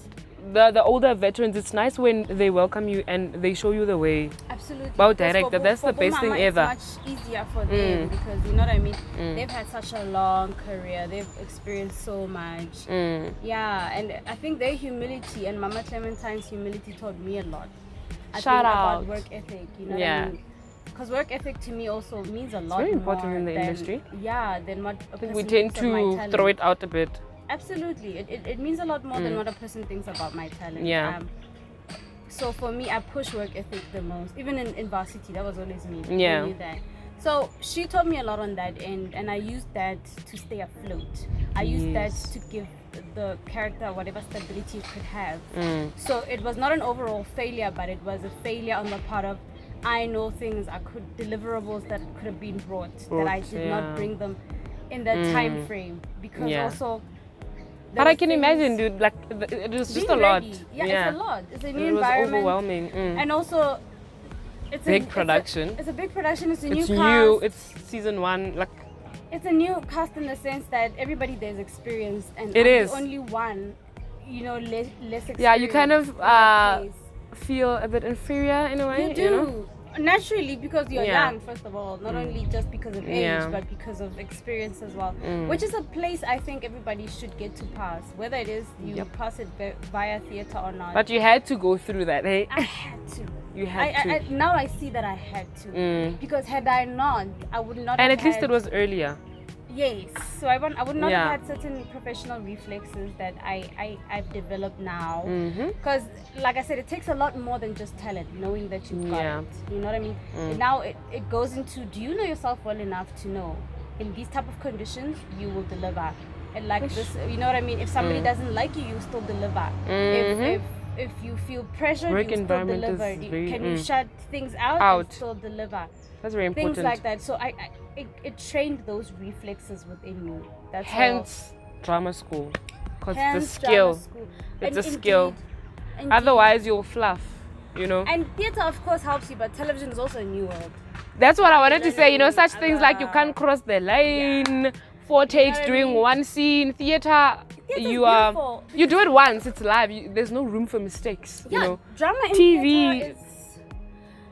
the older veterans, it's nice when they welcome you and they show you the way.
Absolutely.
About director, that's the best thing ever.
It's much easier for them because you know what I mean. They've had such a long career. They've experienced so much. Yeah, and I think their humility and Mama Clementine's humility taught me a lot.
Shout out.
About work ethic, you know what I mean? Because work ethic to me also means a lot.
It's very important
more
in the
than,
industry.
Yeah, than what a
I think
person
we tend
thinks of my
to
talent.
throw it out a bit.
Absolutely, it means a lot more than what a person thinks about my talent.
Yeah.
So for me, I push work ethic the most. Even in varsity, that was always me.
Yeah.
I knew that. So she taught me a lot on that end, and I used that to stay afloat. I used that to give the character whatever stability it could have. So it was not an overall failure, but it was a failure on the part of I know things deliverables that could have been brought that I did not bring them in that time frame because also.
But I can imagine, dude, like it was just a lot.
Yeah, it's a lot. It's a new
it was
environment.
overwhelming.
And also, it's
big production.
It's a big production. It's a
it's
new
new.
cast.
It's season 1. Like
it's a new cast in the sense that everybody there's experienced, and
it
I'm
is
the only one, less experienced.
Yeah, you kind of feel a bit inferior in a way.
You do.
You know?
Naturally, because you're young, first of all, not only just because of age, but because of experience as well, which is a place I think everybody should get to pass, whether it is you pass it via theatre or not.
But you had to go through that, hey?
I had to.
You had to.
Now I see that I had to. Because had I not, I would not
and
have
at least it was earlier.
Yes. So I would not have had certain professional reflexes that I've developed now. Because, like I said, it takes a lot more than just talent, knowing that you've got it. You know what I mean? And now it goes into, do you know yourself well enough to know in these type of conditions you will deliver? And like this, you know what I mean? If somebody doesn't like you, you still deliver. If you feel pressure,
Work
you still
environment
deliver.
is very,
Can you shut things out and still deliver?
That's very important.
Things like that. So it trained those reflexes within me. That's
hence drama school, because it's a
hence
skill.
drama school.
It's
And
a skill.
indeed.
Otherwise, you'll fluff. You know.
And theatre, of course, helps you, but television is also a new world.
That's what I wanted to say. You know, such things like you can't cross the line. 4 takes during one scene. Theatre, you do it once. It's live. There's no room for mistakes.
Yeah,
you know.
drama and
TV.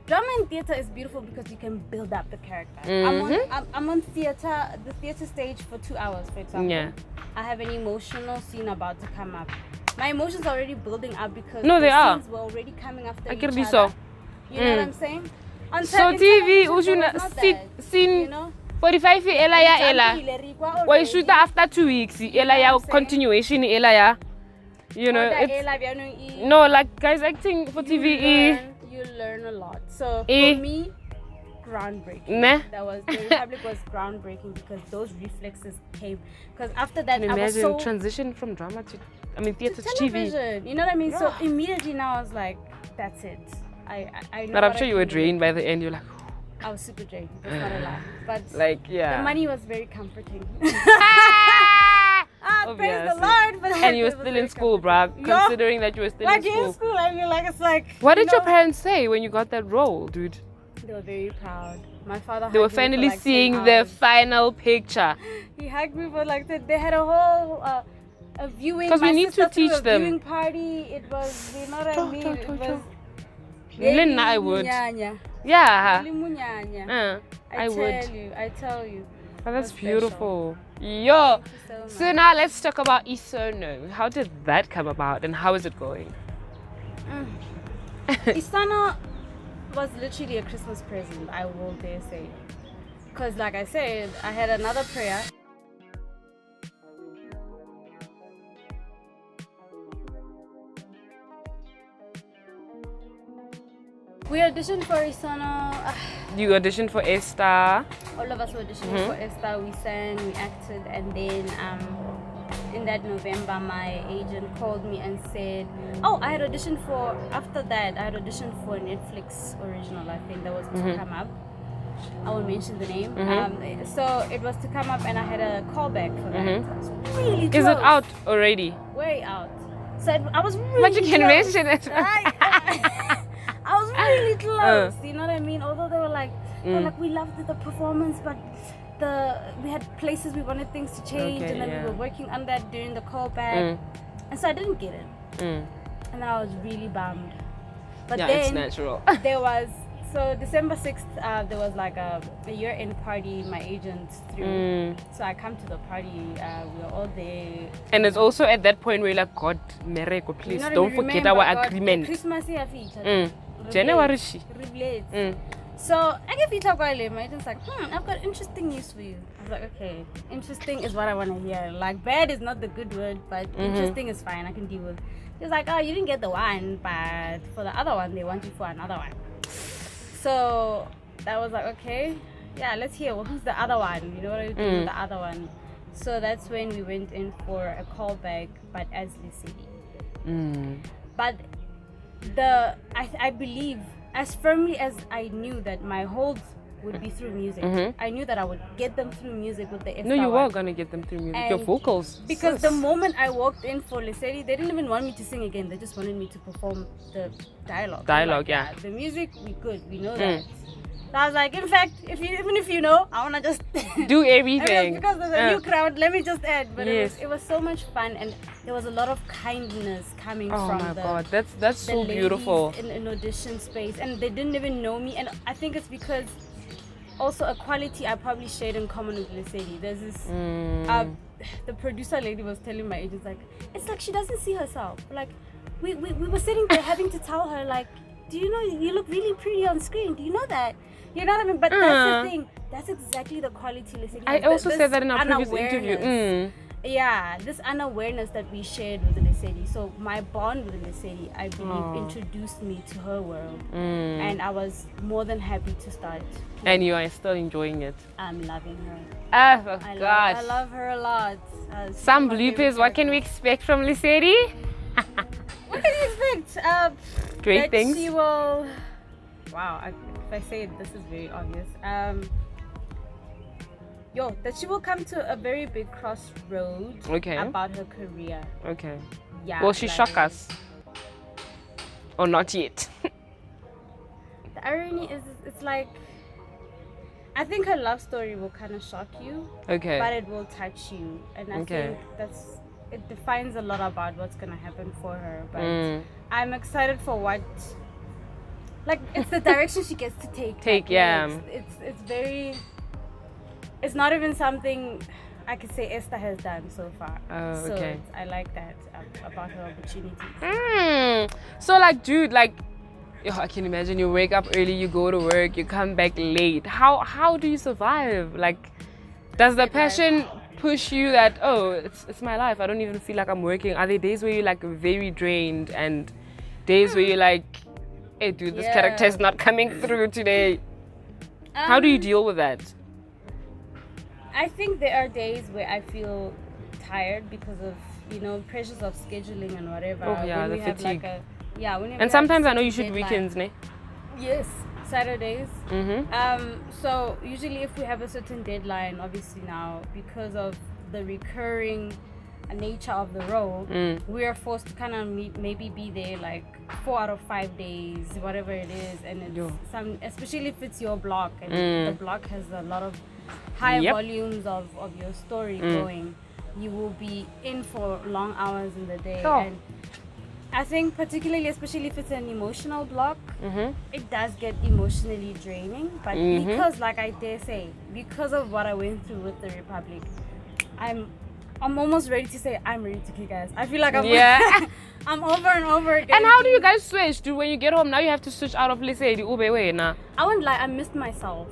Drama in theatre is beautiful because you can build up the character. I'm on the theatre stage for 2 hours, for example.
Yeah.
I have an emotional scene about to come up. My emotions are already building up because
No,
the
they are.
scenes were already coming after
I
each
can be
other.
so.
You know what I'm saying? On
So
television,
TV,
there was not that,
scene
you know?
45 ela. Why shoot after 2 weeks? Ela continuation ela. You know,
it's
no, like guys acting for TV.
You learn a lot. So for me, groundbreaking.
Nah.
The Republic was groundbreaking because those reflexes came. Because after that,
Can
I was
imagine
so
transition from drama to, theater to TV.
television. You know what I mean?
Yeah.
So immediately now I was like, that's it. I know.
But I'm
what
sure
I
you were
can do.
drained by the end. You're like,
I was super drained. That's not a lie. But
like yeah.
the money was very comforting. Praise
Obviously.
the Lord for that.
And you were
It was
still
very
in school,
comforting.
bruh.
Yeah.
Considering that you were still
Like
in
in
school.
school, I mean, like it's like.
What
you
did your
know,
parents say when you got that role, dude?
They were very proud. My father.
They were
hugged me for
finally
like 10
seeing the
hours.
final picture.
He hugged me for like they had a whole a viewing.
'Cause we
my
need
sister
to teach
threw a
them.
Viewing party. It was, you know what I mean. It was.
Then I would.
Munyanya.
Yeah.
Really munyanya.
I would.
I tell you.
Oh, that's
It was special.
beautiful. Yo.
Thank you so
So
much.
now let's talk about Isono. How did that come about and how is it going?
Isono was literally a Christmas present, I will dare say. Because like I said, I had another prayer. We auditioned for Isono.
You auditioned for Esther.
All of us auditioned for Esther. We sang, we acted, and then in that November, my agent called me and said, "Oh, I had auditioned for." After that, I had auditioned for a Netflix original. I think that was to come up. I won't mention the name. So it was to come up, and I had a callback for that. It was really close.
Is it out already?
Way out. So I was really.
But you can
close.
mention it.
I was really close. You know what I mean? Although they were like, we loved the performance, but we had places we wanted things to change,
Okay,
and then
yeah.
we were working on that during the callback, and so I didn't get it, and then I was really bummed. But
Yeah,
then
it's natural.
there was December 6th, there was like a year-end party my agent threw. So I come to the party, we were all there.
And it's also at that point where you're like, God, Mereko, please
You know what I
don't
mean?
forget
Remember,
our
God,
agreement.
Christmas year feature.
January shi.
So I get feedback while my agent's like, I've got interesting news for you. I was like, okay, interesting is what I want to hear. Like bad is not the good word, but interesting is fine. I can deal with. He was like, oh, you didn't get the one, but for the other one, they want you for another one. So that was like, okay, yeah, let's hear. Well, who's the other one? You know what I do with the other one? So that's when we went in for a callback, but as Lesedi. But I believe, as firmly as I knew that my hold would be through music, I knew that I would get them through music with the
No, you
one.
were gonna get them through music. Your
And
vocals.
Because the moment I walked in for Lesedi, they didn't even want me to sing again. They just wanted me to perform the dialogue.
Dialogue,
Like,
yeah.
The music, we good. We know that. So I was like, in fact, even if you know, I wanna just
do
I
everything.
mean, because there's a new crowd, let me just add. But
Yes.
it was so much fun, and there was a lot of kindness coming
Oh
from
my
the
God, that's
the
so
ladies
beautiful.
in an audition space, and they didn't even know me. And I think it's because also a quality I probably shared in common with Lesedi. There's this the producer lady was telling my agents, like, it's like she doesn't see herself. Like we were sitting there having to tell her, like, do you know you look really pretty on screen? Do you know that? You know what I mean? But that's the thing. That's exactly the quality Lesedi
I
has.
also
This
said that in our previous interview.
unawareness. Yeah, this unawareness that we shared with Lesedi. So my bond with Lesedi, I believe, introduced me to her world, and I was more than happy to start.
And you are still enjoying it.
I'm loving her.
Oh gosh.
I love her a lot.
Some
my
bloopers.
favorite
What can we expect from Lesedi?
What can you expect?
Great
that
things.
She will. Wow, if I say it, this is very obvious. That she will come to a very big crossroad about her career.
Okay.
Yeah.
Will she shock us? Or not yet?
The irony is, it's like, I think her love story will kind of shock you,
Okay.
but it will touch you, and I think it defines a lot about what's gonna happen for her. But I'm excited for what. Like, it's the direction she gets to take. It's very. It's not even something I could say Esther has done so far.
Oh,
so
okay.
I like that about her opportunities.
So, like, dude, like, I can imagine you wake up early, you go to work, you come back late. How do you survive? Like, does the passion push you that, oh, it's my life, I don't even feel like I'm working? Are there days where you're like very drained and days where you're like, hey dude, this character is not coming through today? How do you deal with that?
I think there are days where I feel tired because of, pressures of scheduling and whatever.
Oh, yeah,
when
the
we have
fatigue.
and
Sometimes I know you shoot weekends, ne?
Yes, Saturdays.
Mm-hmm.
So usually if we have a certain deadline, obviously now, because of the recurring nature of the role, we are forced to kind of maybe be there like 4 out of 5 days, whatever it is, and it's especially if it's your block and the block has a lot of high volumes of your story going, you will be in for long hours in the day. And I think particularly, especially if it's an emotional block, it does get emotionally draining. But because, like I dare say, because of what I went through with the Republic, I'm almost ready to say I'm ready to kick ass. I feel like I'm over and over again.
And how do you guys switch? Do when you get home now you have to switch out of Lesedi Ube na?
I won't lie, I missed myself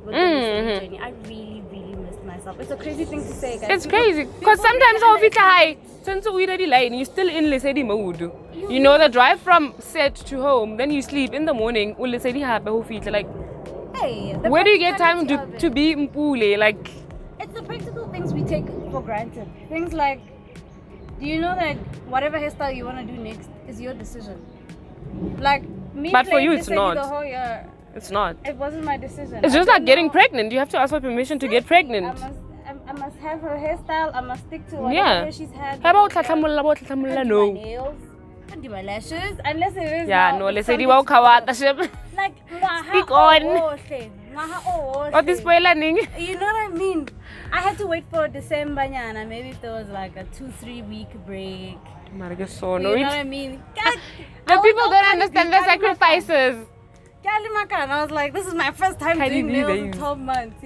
with the Lesedi journey. I really, really missed myself. It's a crazy thing to say, guys.
It's crazy because sometimes I'll be high. Since we already late, you're still in Lesedi mode. You know the drive from set to home, then you sleep in the morning. Lesedi happy who feel like.
Hey,
where do you get time to be Mpule? Like.
It's the practical things we take for granted. Things like, do you know that whatever hairstyle you want to do next is your decision? Like me.
But for you, it's not.
The whole year,
it's not.
It wasn't my decision.
It's just like getting pregnant. You have to ask for permission to get pregnant.
I must have her hairstyle. I must stick to whatever hair she's had.
How about
no nails? Can't do my lashes unless it is.
Yeah, no. Let's say the
like
speak on. What is spoiling?
You know what I mean? I had to wait for December, maybe if there was like a 2-3 week break. You know what I mean?
The people don't understand the sacrifices.
I was like, this is my first time doing nails in 12 months,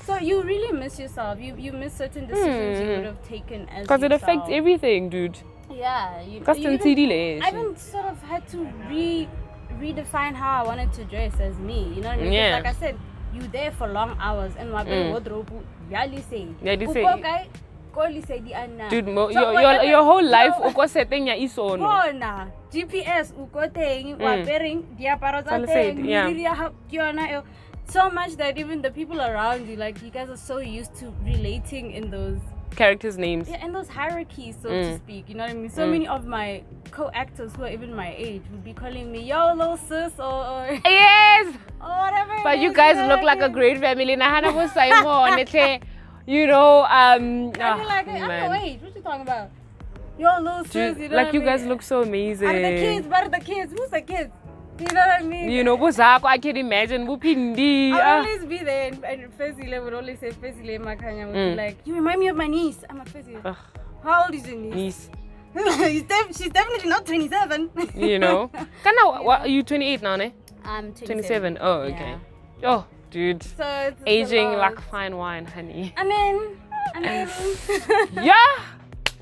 So you really miss yourself. You miss certain decisions you would have taken as
because it affects everything, dude.
Yeah. I even sort of had to redefine how I wanted to dress as me. You know what I mean?
Yeah.
Like I said, you there for long hours and my wardrobe, say.
Dude, your whole life uko setting ya Isono.
GPS uko teng, wearing diaparo tsa teng, so much that even the people around you, like, you guys are so used to relating in those
characters' names.
Yeah, and those hierarchies, so to speak. You know what I mean? So many of my co-actors who are even my age would be calling me, yo, little sis, or
yes!
Or whatever.
But you guys look like a great family. Nahana was Simon, you know,
I'm like, I'm your age. What you talking about? Yo, little sis, you know
like,
what
you
I
guys
mean?
look so amazing.
Are the kids? What are the kids? Who's the kids? You know what I mean?
You know, I can imagine.
I'll always be there, and Fezile would always say, Fezile Makanya would be like, you remind me of my niece. I'm a Fezile. How old is your niece? She's definitely not 27.
You know. What are you 28 now, ne?
I'm
27. Oh, okay. Yeah. Oh, dude.
So it's
aging like fine wine, honey.
I mean.
Yeah.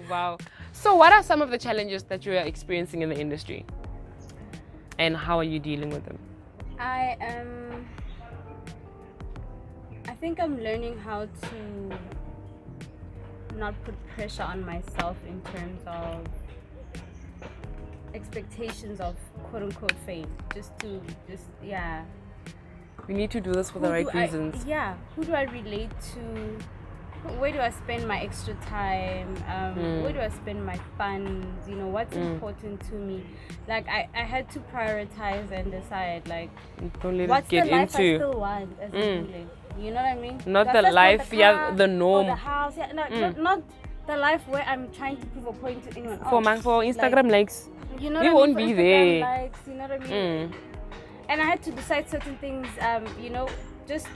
Wow. So what are some of the challenges that you are experiencing in the industry? And how are you dealing with them?
I think I'm learning how to not put pressure on myself in terms of expectations of quote unquote fame.
We need to do this for the right reasons.
Who do I relate to? Where do I spend my extra time? Where do I spend my funds? You know, what's important to me? Like, I had to prioritize and decide, like, what's the life I still want as a Mpule? You know what I mean?
Not the life, the norm.
Or the house, not the life where I'm trying to prove a point to anyone else.
For Instagram likes.
You know
we won't be there.
Likes, you know what I mean? And I had to decide certain things, you know, just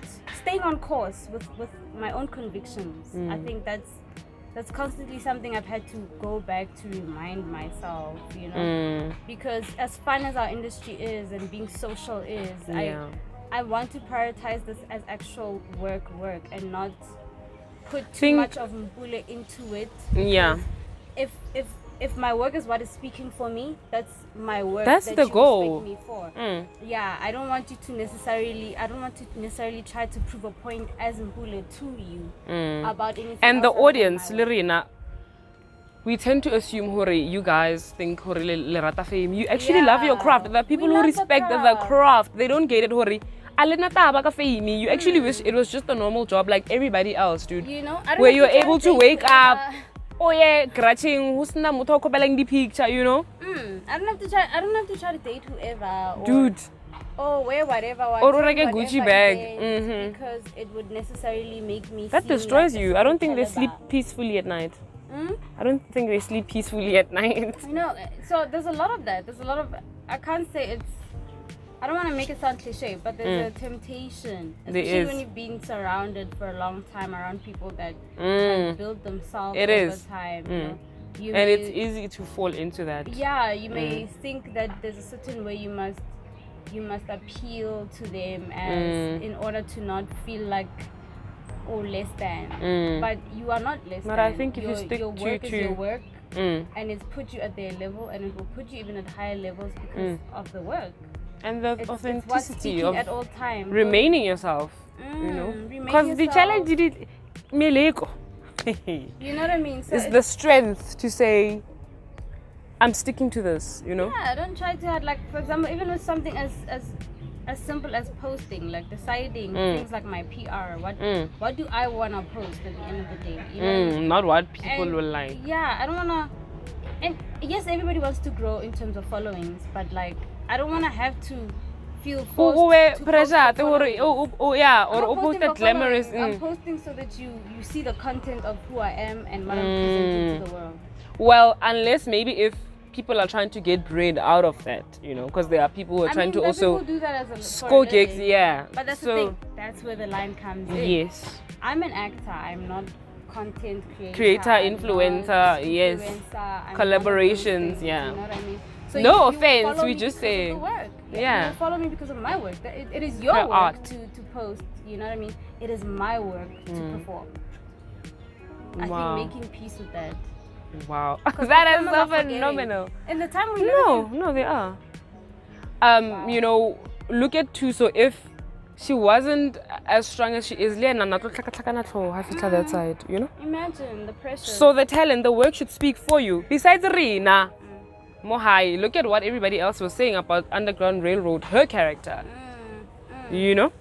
staying on course with my own convictions. I think that's constantly something I've had to go back to remind myself, you know, because as fun as our industry is and being social is, I want to prioritize this as actual work and not put too much of Mpule into it. Yeah. If my work is what is speaking for me, that's my work.
That's the goal.
Me for. Yeah, I don't want to necessarily try to prove a point as Mpule to you about anything.
And the audience, Lirina, we tend to assume you guys think le rata fame. You actually love your craft. The people who respect the craft, they don't get it. You actually wish it was just a normal job like everybody else, dude.
You know, I don't
Where
have
you're
try
able to
date
wake up.
whoever-
Oh yeah, scratching. Who's na motho kopelang di picture, you know?
I don't have to try. I don't have to try to date whoever. Or,
Dude.
Or wear whatever.
Or
attend
like a Gucci
whatever
bag.
event, because it would necessarily make me.
That
seem
destroys
like a
you. I don't
certain
think they sleep
caliber.
peacefully at night.
Mm?
I don't think they sleep peacefully at night.
You know, so there's a lot of that. There's a lot of. I can't say it's. I don't want to make it sound cliche, but there's a temptation,
There
especially
is.
when you've been surrounded for a long time around people that
Mm.
have built themselves
It
over
is.
time. You know? You
And
may-
it's easy to fall into that.
Yeah, you may think that there's a certain way you must appeal to them as in order to not feel like less than. But you are not less
But
than.
I think if you stick
your
to-
work is your work,
Mm.
and it's put you at their level, and it will put you even at higher levels because of the work.
And the
It's what's
authenticity
speaking
of
at all times.
remaining yourself, you know?
remain
Because the
yourself.
challenge did it, Meleko.
You know what I mean? So
It's the strength to say, I'm sticking to this, you know?
yeah, don't try to add, like, for example, even with something as simple as posting, like deciding things like my PR. What do I want to post at the end of the day? You know what I mean?
Not what people
And,
will like.
Yeah, I don't wanna. And yes, everybody wants to grow in terms of followings, but like, I don't wanna have to feel forced to
pressure,
post for followings.
yeah,
I'm
or
not posting
post
for
glamorous.
followings. I'm posting so that you see the content of who I am and what I'm presenting to the world.
Well, unless maybe if people are trying to get bread out of that, you know, because there are people who are trying to
there are
also
people who do that as a
score gigs,
living.
yeah.
But that's
So,
the thing. That's where the line comes in.
yes.
I'm an actor. I'm not content
Creator,
I'm
influencer,
not
yes.
influencer, I'm
Collaborations,
none of those things,
yeah.
You know what I mean? So
No
you
offense,
follow
we
me
just
because of
say-
the work.
yeah.
You don't follow me because of my work. It is your
Her
work
art.
to post. You know what I mean? It is my work to perform. I
Wow.
think making peace with that.
Wow.
'Cause
That is
performers
so
are forgetting.
phenomenal.
In the time we live in,
No, they are. You know, look at Tuso. If she wasn't as strong as she is, that side, you know?
imagine the pressure.
So the talent, the work should speak for you. Besides Rina, Mohai, look at what everybody else was saying about Underground Railroad, her character. You know?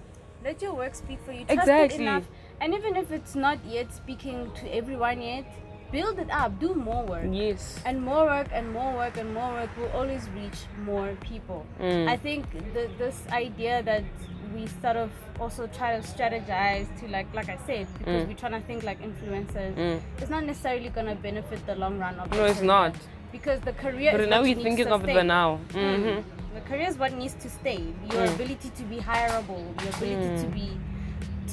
Let your work speak for you. Trust
Exactly.
it enough. And even if it's not yet speaking to everyone yet, build it up. Do more work.
Yes.
And more work and more work and more work will always reach more people. I think this idea that we sort of also try to strategize to like I said, because we're trying to think like influencers, it's not necessarily going to benefit the long run of the
No, it's
career.
not.
Because the career
But
is
now
what
we're
needs
thinking
to
of
stay.
the now.
The career is what needs to stay. Your ability to be hireable, your ability to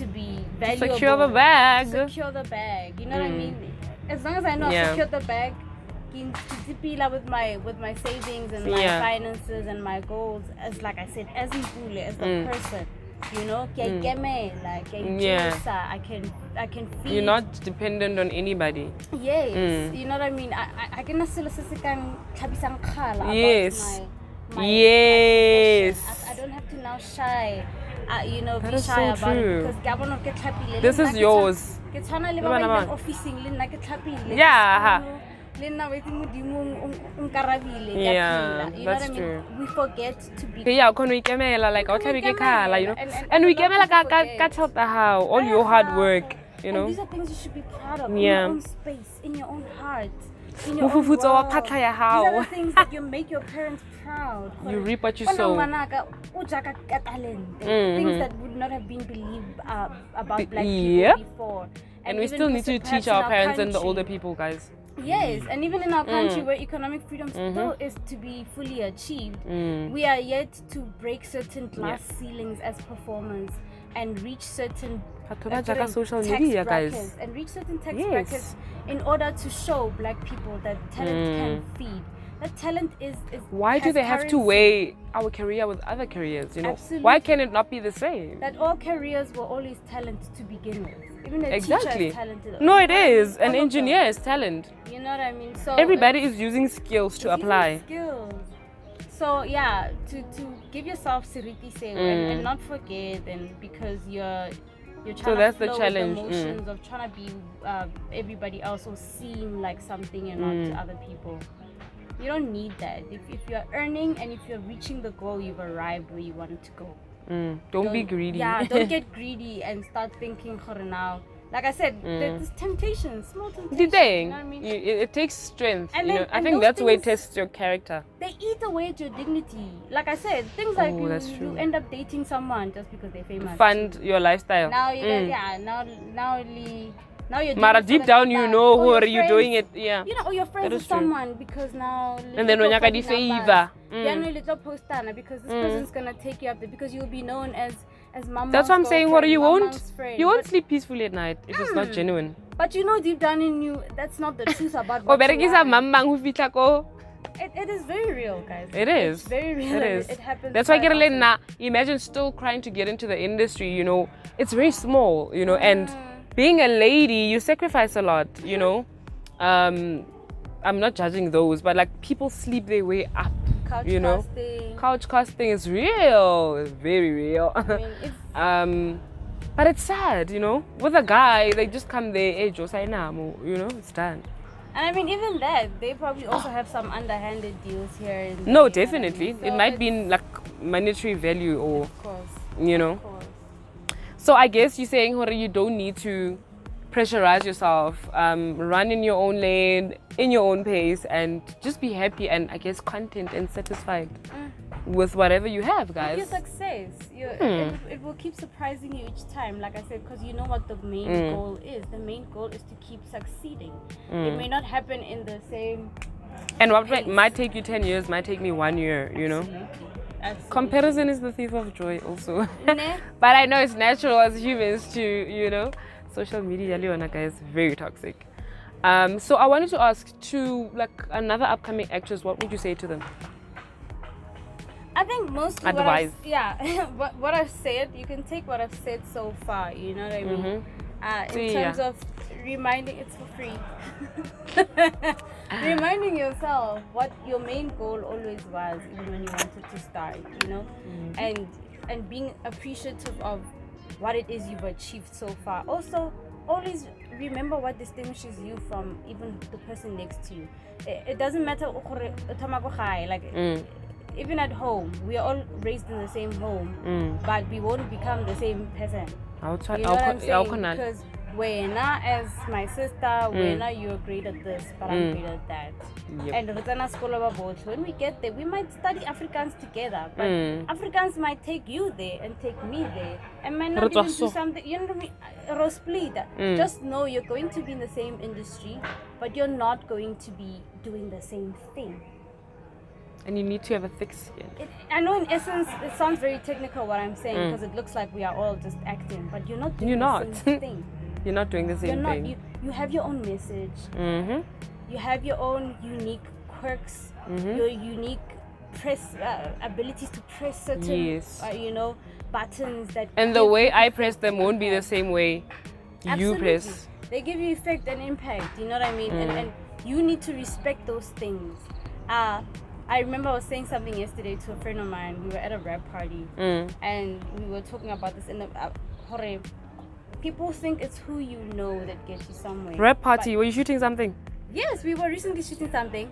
be valuable.
Secure the bag.
Secure the bag. You know what I mean? As long as I know I
Yeah.
secure the bag, with my savings and my
Yeah.
finances and my goals, as like I said, as Mpule, as a person, you know, I can feed.
You're not dependent on anybody.
Yes, you know what I mean. I can still about
Yes.
my
Yes.
I don't have to now shy. You know,
That
be
is
shy
so
about
true.
it because Gabon ke tlhapile.
This is yours.
Ke tshwana le
Le
ba
bana
ba
ba.
officing le nna ke tlhapile.
Yeah.
Le nna wa itse modimo o nkarabile ke
Yeah,
phela. You know
that's
what I mean?
true.
We forget to be
Okay, yeah, khona o ikemela, like,
Khona o
you know,
ikemela,
and we
a lot of
ikemela ka
people forget.
how all your hard work, you
And
know.
these are things you should be proud of. In
Yeah.
your own space, in your own heart, in your own
Mofufutso wa
world.
phatla ya
These are
hao.
the things that you make your parents proud.
You reap what you
Bona
sow.
ngwanaka, o jaaka ka talente.
Mhm.
Things that would not have been believed about black
Yep.
people before.
And we
even
still need to
perhaps
teach
in
our parents and the
country.
older people, guys.
Yes, and even in our country where economic freedom still is to be fully achieved, we are yet to break certain glass ceilings as performers and reach certain
Batho ba
certain
jaaka social
tax
media, guys.
brackets and reach certain tax
Yes.
brackets in order to show black people that talent can feed. That talent is
Why do
has
they have to
currency.
weigh our career with other careers, you know?
Absolutely.
Why can it not be the same?
That all careers were always talent to begin with. Even a teacher
Exactly.
is talented.
No,
You
it
know what I
is.
mean?
An
All of
engineer
them.
is talent.
You know what I mean? So
Everybody is using skills to
it's using
apply.
skills. So yeah, to give yourself seriti say and not forget, and because you're trying
that's
to
the
flow
challenge,
with the motions of trying to be everybody else or seem like something and not to other people. You don't need that. If you're earning and if you're reaching the goal, you've arrived where you wanted to go.
Don't be greedy.
Yeah, don't get greedy and start thinking now. Like I said, there's temptation, small temptation.
The thing,
you know what I mean?
it takes strength.
And
you
then-
know, I
and
think
those
that's where it
things-
tests your character.
They eat away at your dignity. Like I said, things like
that's true.
you end up dating someone just because they're famous.
Fund your lifestyle.
Now you now you're doing
Mara,
it for
deep
the
down,
number.
you know
Or
who
your
are you doing
friends-
it. Yeah.
You know, or you're friends
That
with
is true.
someone because now.
And then when you
little
get the
for numbers.
favor.
Yeah, no, little postana because this person's gonna take you up there because you'll be known as mama.
That's what I'm saying. What you won't
But
sleep peacefully at night if it's not genuine.
But you know, deep down in you, that's not the truth about
Go
what you
berekisa
are.
mamang hu fitla ko.
It is very real, guys.
It is.
It's very real.
It
and
is.
It happens.
That's why
quite often.
now imagine still trying to get into the industry, you know. It's very small, you know, and being a lady, you sacrifice a lot, you know. I'm not judging those, but like people sleep their way up,
Couch
you know.
casting.
Couch casting is real. It's very real.
I mean, it's
but it's sad, you know. With a guy, they just come there, hey, you know, it's done.
and I mean, even that, they probably also have some underhanded deals here. And
No,
there,
definitely.
you know what I
It
mean?
might
So
be in like monetary value or,
of course,
you know.
of course.
So I guess you're saying, Hore, you don't need to pressurize yourself. Run in your own lane, in your own pace, and just be happy and I guess content and satisfied with whatever you have, guys.
Your success, it will keep surprising you each time. Like I said, because you know what the main goal is. The main goal is to keep succeeding. It may not happen in the same.
And what might take you 10 years might take me 1 year, you know.
Absolutely.
Comparison is the thief of joy also.
Nah.
But I know it's natural as humans to, you know, social media, Leona, guys, very toxic. So I wanted to ask to like another upcoming actress, what would you say to them?
I think mostly
Advice.
what I've said, you can take what I've said so far, you know what I mean? In terms of reminding, it's for free. Reminding yourself what your main goal always was, even when you wanted to start, you know? And being appreciative of what it is you've achieved so far. Also, always remember what distinguishes you from even the person next to you. It doesn't matter, like, even at home, we are all raised in the same home, but we won't become the same person.
Outside,
You know what I'm saying? Because as my sister, you're great at this, but I'm great at that.
Yep.
And when we get there, we might study Afrikaans together, but Afrikaans might take you there and take me there, and might not even do something. You know what I mean? Just know you're going to be in the same industry, but you're not going to be doing the same thing.
And you need to have a thick skin.
I know in essence it sounds very technical what I'm saying because it looks like we are all just acting, but you're not doing the same thing.
You're not doing the same thing.
You have your own message. You have your own unique quirks, your unique abilities to press certain, buttons that.
And the way I press them won't be the same way you
Absolutely.
press.
They give you effect and impact. You know what I mean? And you need to respect those things. I remember I was saying something yesterday to a friend of mine. We were at a rap party and we were talking about this. And people think it's who you know that gets you somewhere.
Rap party, were you shooting something?
Yes, we were recently shooting something.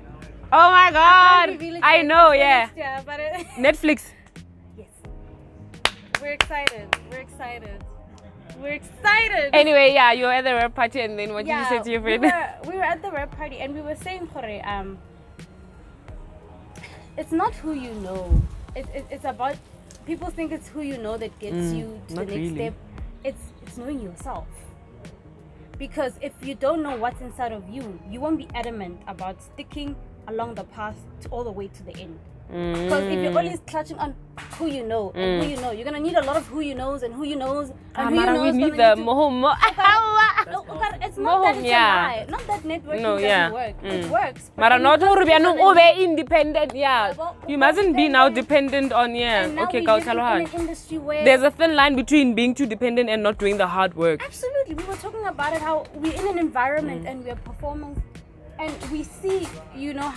Oh my god!
Reveal it
I
yet,
know,
it's
yeah.
next year, but
Netflix.
yes, we're excited. We're excited.
Anyway, yeah, you were at the rap party and then what did you say to your friend?
We were at the rap party and we were saying, it's not who you know. It's about, people think it's who you know that gets you to the next step. It's knowing yourself. Because if you don't know what's inside of you, you won't be adamant about sticking along the path all the way to the end. Because if you're always clutching on who you know and who you know, you're gonna need a lot of who you knows and who you knows and who you knows.
We need the
No, it's not that it's a lie. Not that networking doesn't work. It works. but
Mara
when
not
it comes to
ube
something-
independent, yeah.
Well,
You mustn't be now
dependent.
dependent on,
And now
okay,
we live in an industry where
there's a thin line between being too dependent and not doing the hard work.
absolutely, we were talking about it, how we're in an environment and we're performance, and we see,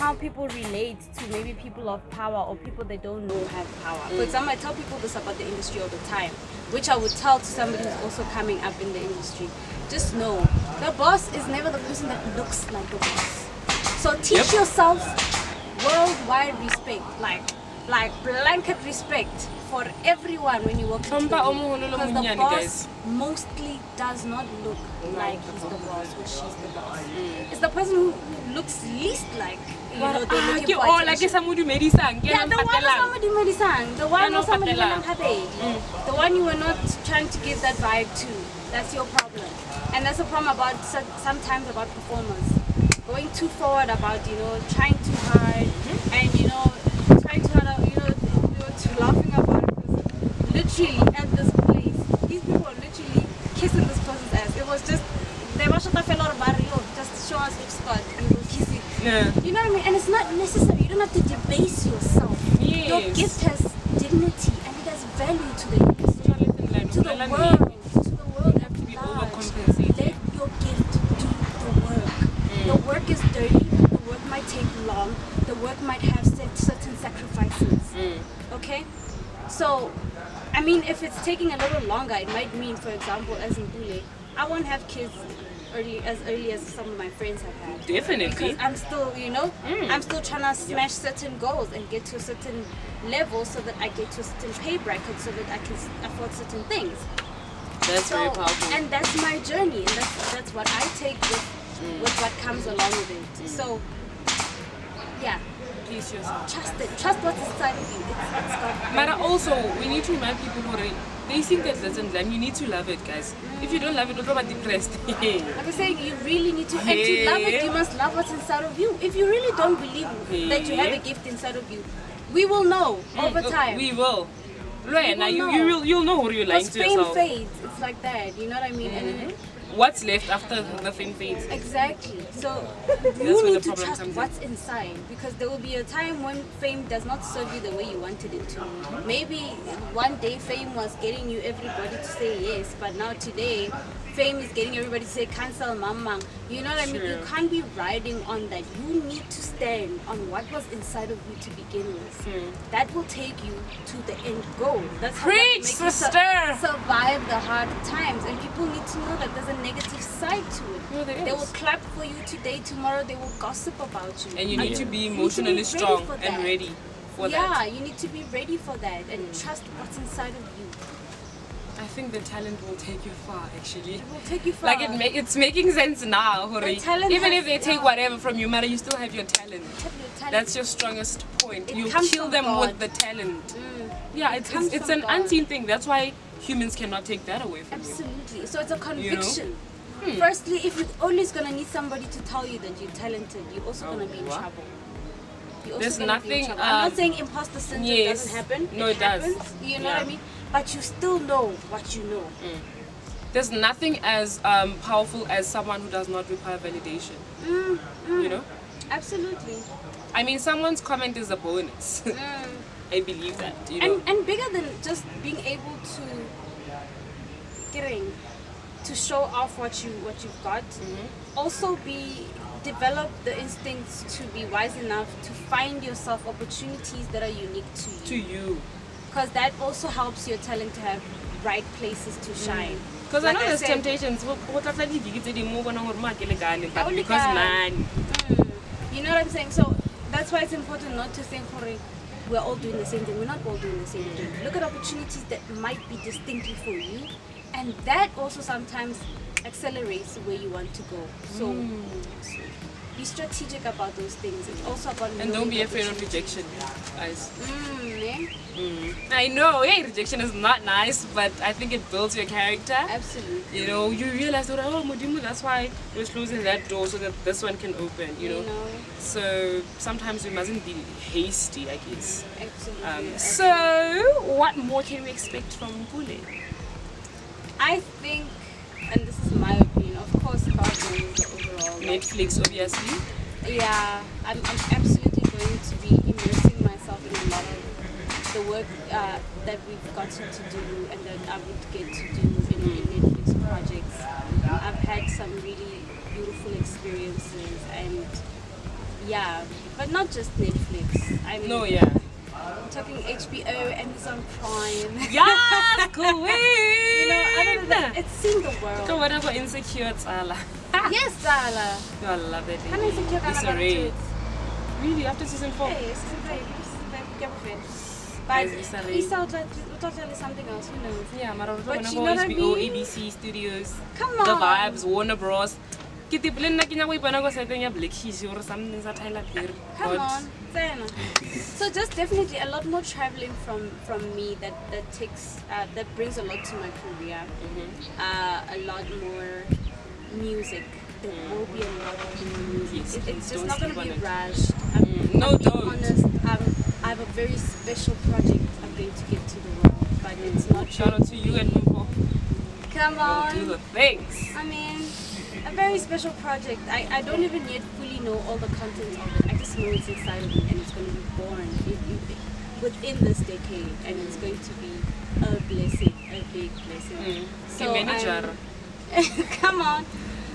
how people relate to maybe people of power or people they don't know have power. For example, I tell people this about the industry all the time, which I would tell to somebody who's also coming up in the industry. Just know, the boss is never the person that looks like the boss. So teach yourself worldwide respect. like blanket respect for everyone when you walk into the room. Because the boss mostly does not look like he's the boss or she's the boss. It's the person who looks least like, you know, they're looking for attention. Yeah, the one who somebody the one you were not trying to give that vibe to. That's your problem. And that's a problem about sometimes about performers. Going too forward about, you know, trying too hard and, you know, trying too hard, you know, too laughing about it. Because literally at this place, these people are literally kissing this person's ass. It was just, they were just show us which spot, you will kiss it. Yeah. You know what I mean? And it's not necessary. You don't have to debase yourself. Yes. Your gift has dignity and it has value to the industry, to the world. Let your gift do the work. The work is dirty, the work might take long, the work might have certain sacrifices. Okay? So, I mean, if it's taking a little longer, it might mean, for example, as Mpule, I won't have kids as early as some of my friends have had.
Definitely.
Because I'm still, you know, I'm still trying to smash certain goals and get to a certain level so that I get to a certain pay bracket so that I can afford certain things.
That's very powerful.
And that's my journey, and that's what I take with what comes along with it. So, yeah.
Please yourself.
Trust it. Trust what's inside of you. It's got
but also, we need to remind people who they think that doesn't love. You need to love it, guys. If you don't love it, you'll be depressed.
Like I say, you really need to. And to love it, you must love what's inside of you. If you really don't believe that you have a gift inside of you, we will know over time.
We will. You'll know who you're lying to yourself.
Fame fades. It's like that. You know what I mean? And
what's left after the fame fades?
Exactly. So you need to trust what's inside, because there will be a time when fame does not serve you the way you wanted it to. Maybe one day fame was getting you everybody to say yes, but now today fame is getting everybody to say cancel mama. You know what I mean? You can't be riding on that. You need to stand on what was inside of you to begin with. That will take you to the end goal. That's how
Preach, sister!
Survive the hard times. And people need to know that there's a negative side to it.
No,
they will clap for you today, tomorrow they will gossip about you.
And you need to be emotionally strong and ready for that.
Yeah, you need to be ready for that and trust what's inside of you.
I think the talent will take you far, actually.
It will take you far.
Like it's making sense now, Hori. Even if they take whatever from you, Mara, you still have your talent. That's your strongest point. You kill them with the talent. Yeah, it's an unseen thing. That's why humans cannot take that away from you.
Absolutely. So it's a conviction. You know? Firstly, if you're always gonna need somebody to tell you that you're talented, you're also gonna be in trouble.
There's nothing.
I'm not saying imposter syndrome doesn't happen.
No, it does.
You know what I mean? But you still know what you know.
There's nothing as powerful as someone who does not require validation. You know?
Absolutely.
I mean, someone's comment is a bonus. I believe that. You know?
And bigger than just being able to show off what you've got. Also develop the instincts to be wise enough to find yourself opportunities that are unique to you. Because that also helps your talent to have right places to shine.
Because I know there's temptations. Because man.
You know what I'm saying? So that's why it's important not to think we're all doing the same thing. We're not all doing the same thing. Look at opportunities that might be distinctly for you, and that also sometimes accelerates where you want to go. So be strategic about those things. It's also about
and don't be afraid of rejection, guys. I know, rejection is not nice, but I think it builds your character.
Absolutely.
You know, you realize that that's why we're closing that door so that this one can open. You know. So sometimes we mustn't be hasty, I guess.
Absolutely.
So what more can we expect from Mpule?
I think, and this is my opinion, of course, overall.
Netflix, obviously.
Yeah, I'm absolutely going to be immersing myself in a lot of the work that we've gotten to do and that I would get to do in Netflix projects. I've had some really beautiful experiences, and but not just Netflix. I mean, I'm talking HBO, Amazon Prime.
Yes, cool.
You know, other than that, it's seen the world.
Go whatever insecure, Tsala.
Yes, Tsala.
I love it.
I'm insecure.
It's a raid. Really, after season 4?
Hey, season 5. But
Guys,
Isa will tell you something else, who knows?
Yeah,
But you know what I
HBO,
mean?
ABC Studios.
Come
The
on.
Vibes, Warner Bros. Ke tipile nna ke nya go ipona go seteng ya Black Keys or something sa Tyler Perry.
Come on, Zena. So just definitely a lot more traveling from me that takes that brings a lot to my career. A lot more music. There will be a lot more music. It's just not going to be rushed.
No,
I'm
don't.
honest. I have a very special project I'm going to give to the world, but it's not.
Shout out to you and Mpo.
Come on.
Do the things.
I mean, a very special project. I don't even yet fully know all the content of it. I just know it's exciting and it's going to be born within this decade, and it's going to be a blessing, a big blessing. So come on.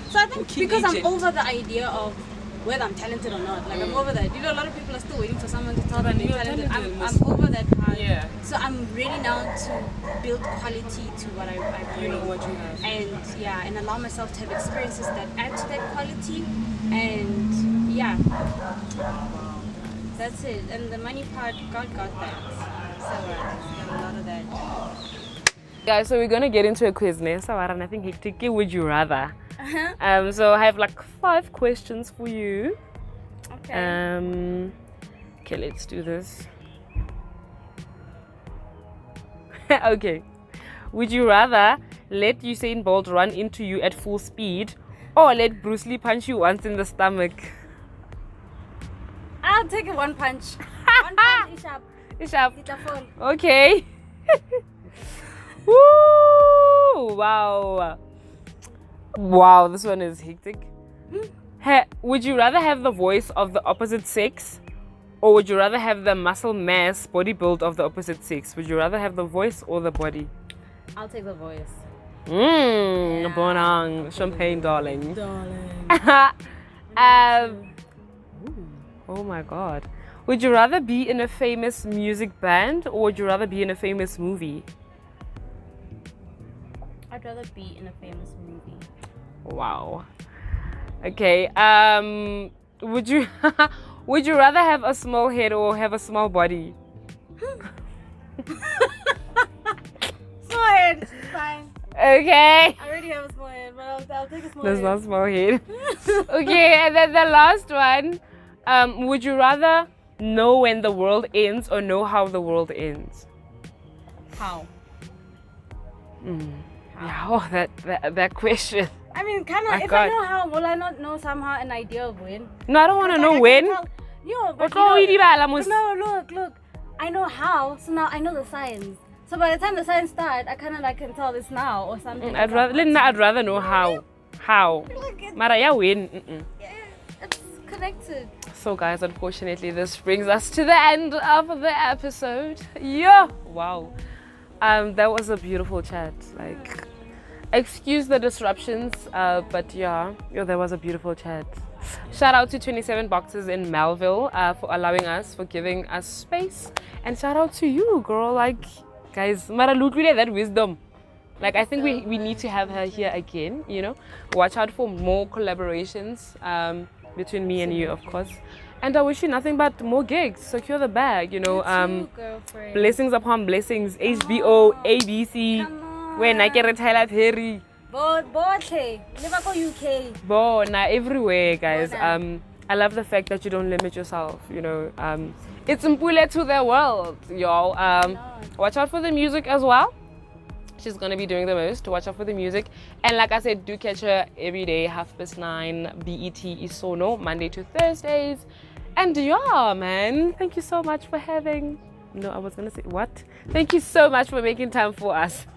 So I think because I'm over the idea of whether I'm talented or not, like I'm over that. You know, a lot of people are still waiting for someone to tell them they're talented. I'm over that part.
Yeah.
So I'm ready now to build quality to what I bring.
You know what you have.
And yeah, and allow myself to have experiences that add to that quality. And yeah, that's it. And the money part, God got that. So got a lot of that.
Guys, so we're gonna get into a quiz now. So I think hectic. Would you rather? So I have like 5 questions for you.
Okay.
Okay, let's do this. Okay. Would you rather let Usain Bolt run into you at full speed or let Bruce Lee punch you once in the stomach?
I'll take it one punch. One punch, Ishap.
Ishap.
It's a phone.
Okay. Woo! Wow. Wow, this one is hectic. Would you rather have the voice of the opposite sex or would you rather have the muscle mass body build of the opposite sex? Would you rather have the voice or the body?
I'll take the voice.
Bonang, champagne, darling. Oh my god. Would you rather be in a famous music band or would you rather be in a famous movie?
I'd rather be in a famous movie.
Wow. Okay. Would you would you rather have a small head or have a small body?
Small head, fine.
Okay.
I already have a small head, but I'll take a small
That's
head.
not small head. Okay, and then the last one. Would you rather know when the world ends or know how the world ends?
How?
Yeah, oh, that question.
I mean, kind of. If I know how, will I not know somehow an idea of when?
No, I don't want to know when.
But look. I know how, so now I know the science. So by the time the science starts, I kind of like can tell this now or something.
I'd rather know how. How? Mara, yeah, when?
It's connected.
So guys, unfortunately, this brings us to the end of the episode. Yeah. Wow. That was a beautiful chat. Like, excuse the disruptions, but yeah, that was a beautiful chat. Shout out to 27 Boxes in Melville for allowing us, for giving us space, and shout out to you, girl. Like, guys, Mara Lutlule, that wisdom. Like, I think we need to have her here again. You know, watch out for more collaborations between me and you, of course. And I wish you nothing but more gigs. Secure the bag, you know.
Girlfriend.
Blessings upon blessings. HBO, ABC. When I get Tyler Perry.
UK.
Bona, everywhere, guys. I love the fact that you don't limit yourself. You know, it's Mpule to the world, y'all. Watch out for the music as well. She's gonna be doing the most. Watch out for the music. And like I said, do catch her every day, 9:30 BET Isono, Monday to Thursdays. And yeah, man, thank you so much for having. No, I was gonna say what? Thank you so much for making time for us.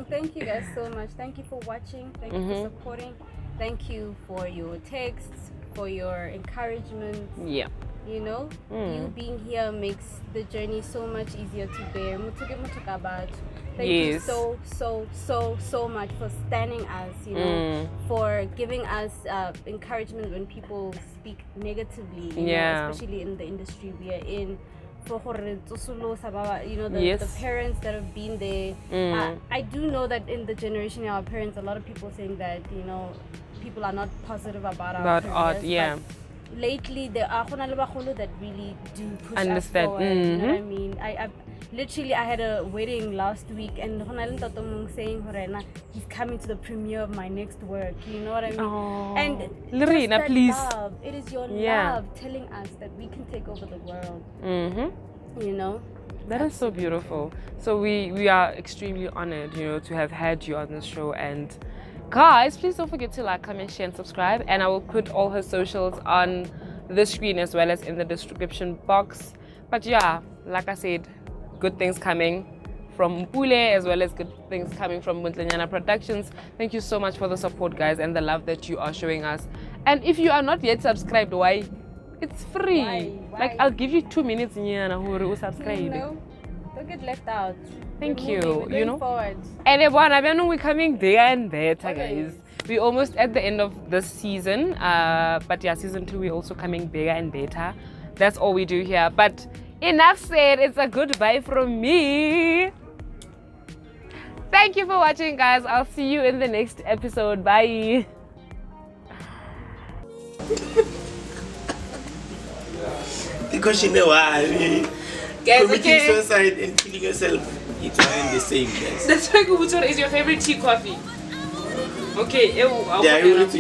Thank you guys so much. Thank you for watching. Thank you for supporting. Thank you for your texts, for your encouragement.
Yeah.
You know, you being here makes the journey so much easier to bear. Thank you so much for standing us, you know, for giving us encouragement when people speak negatively, you know, especially in the industry we are in. For you know, the parents that have been there. I do know that in the generation of our parents, a lot of people saying that, you know, people are not positive about our careers,
art, yeah.
lately there are that really do push us
Understand.
forward. You know what I mean? I literally I had a wedding last week and saying he's coming to the premiere of my next work. You know what I mean?
Oh.
And
Lorena,
that
please.
love, it is your love telling us that we can take over the world. You know?
That is so beautiful. So we are extremely honored, to have had you on this show. And guys, please don't forget to like, comment, share, and subscribe. And I will put all her socials on the screen as well as in the description box. But yeah, like I said, good things coming from Mpule as well as good things coming from Mpuleeee Productions. Thank you so much for the support, guys, and the love that you are showing us. And if you are not yet subscribed, why? It's free.
Why?
Like, I'll give you 2 minutes to subscribe.
No, don't get left out.
Thank
We're
you.
moving, we're going forward.
And we're coming bigger and better, guys. We're almost at the end of this season. But yeah, season 2, we're also coming bigger and better. That's all we do here. But enough said. It's a goodbye from me. Thank you for watching, guys. I'll see you in the next episode. Bye.
Because you know why, committing suicide and killing yourself, it's one and the same, guys.
That's why Kubutora is your favorite tea coffee. Okay,
yeah, you need to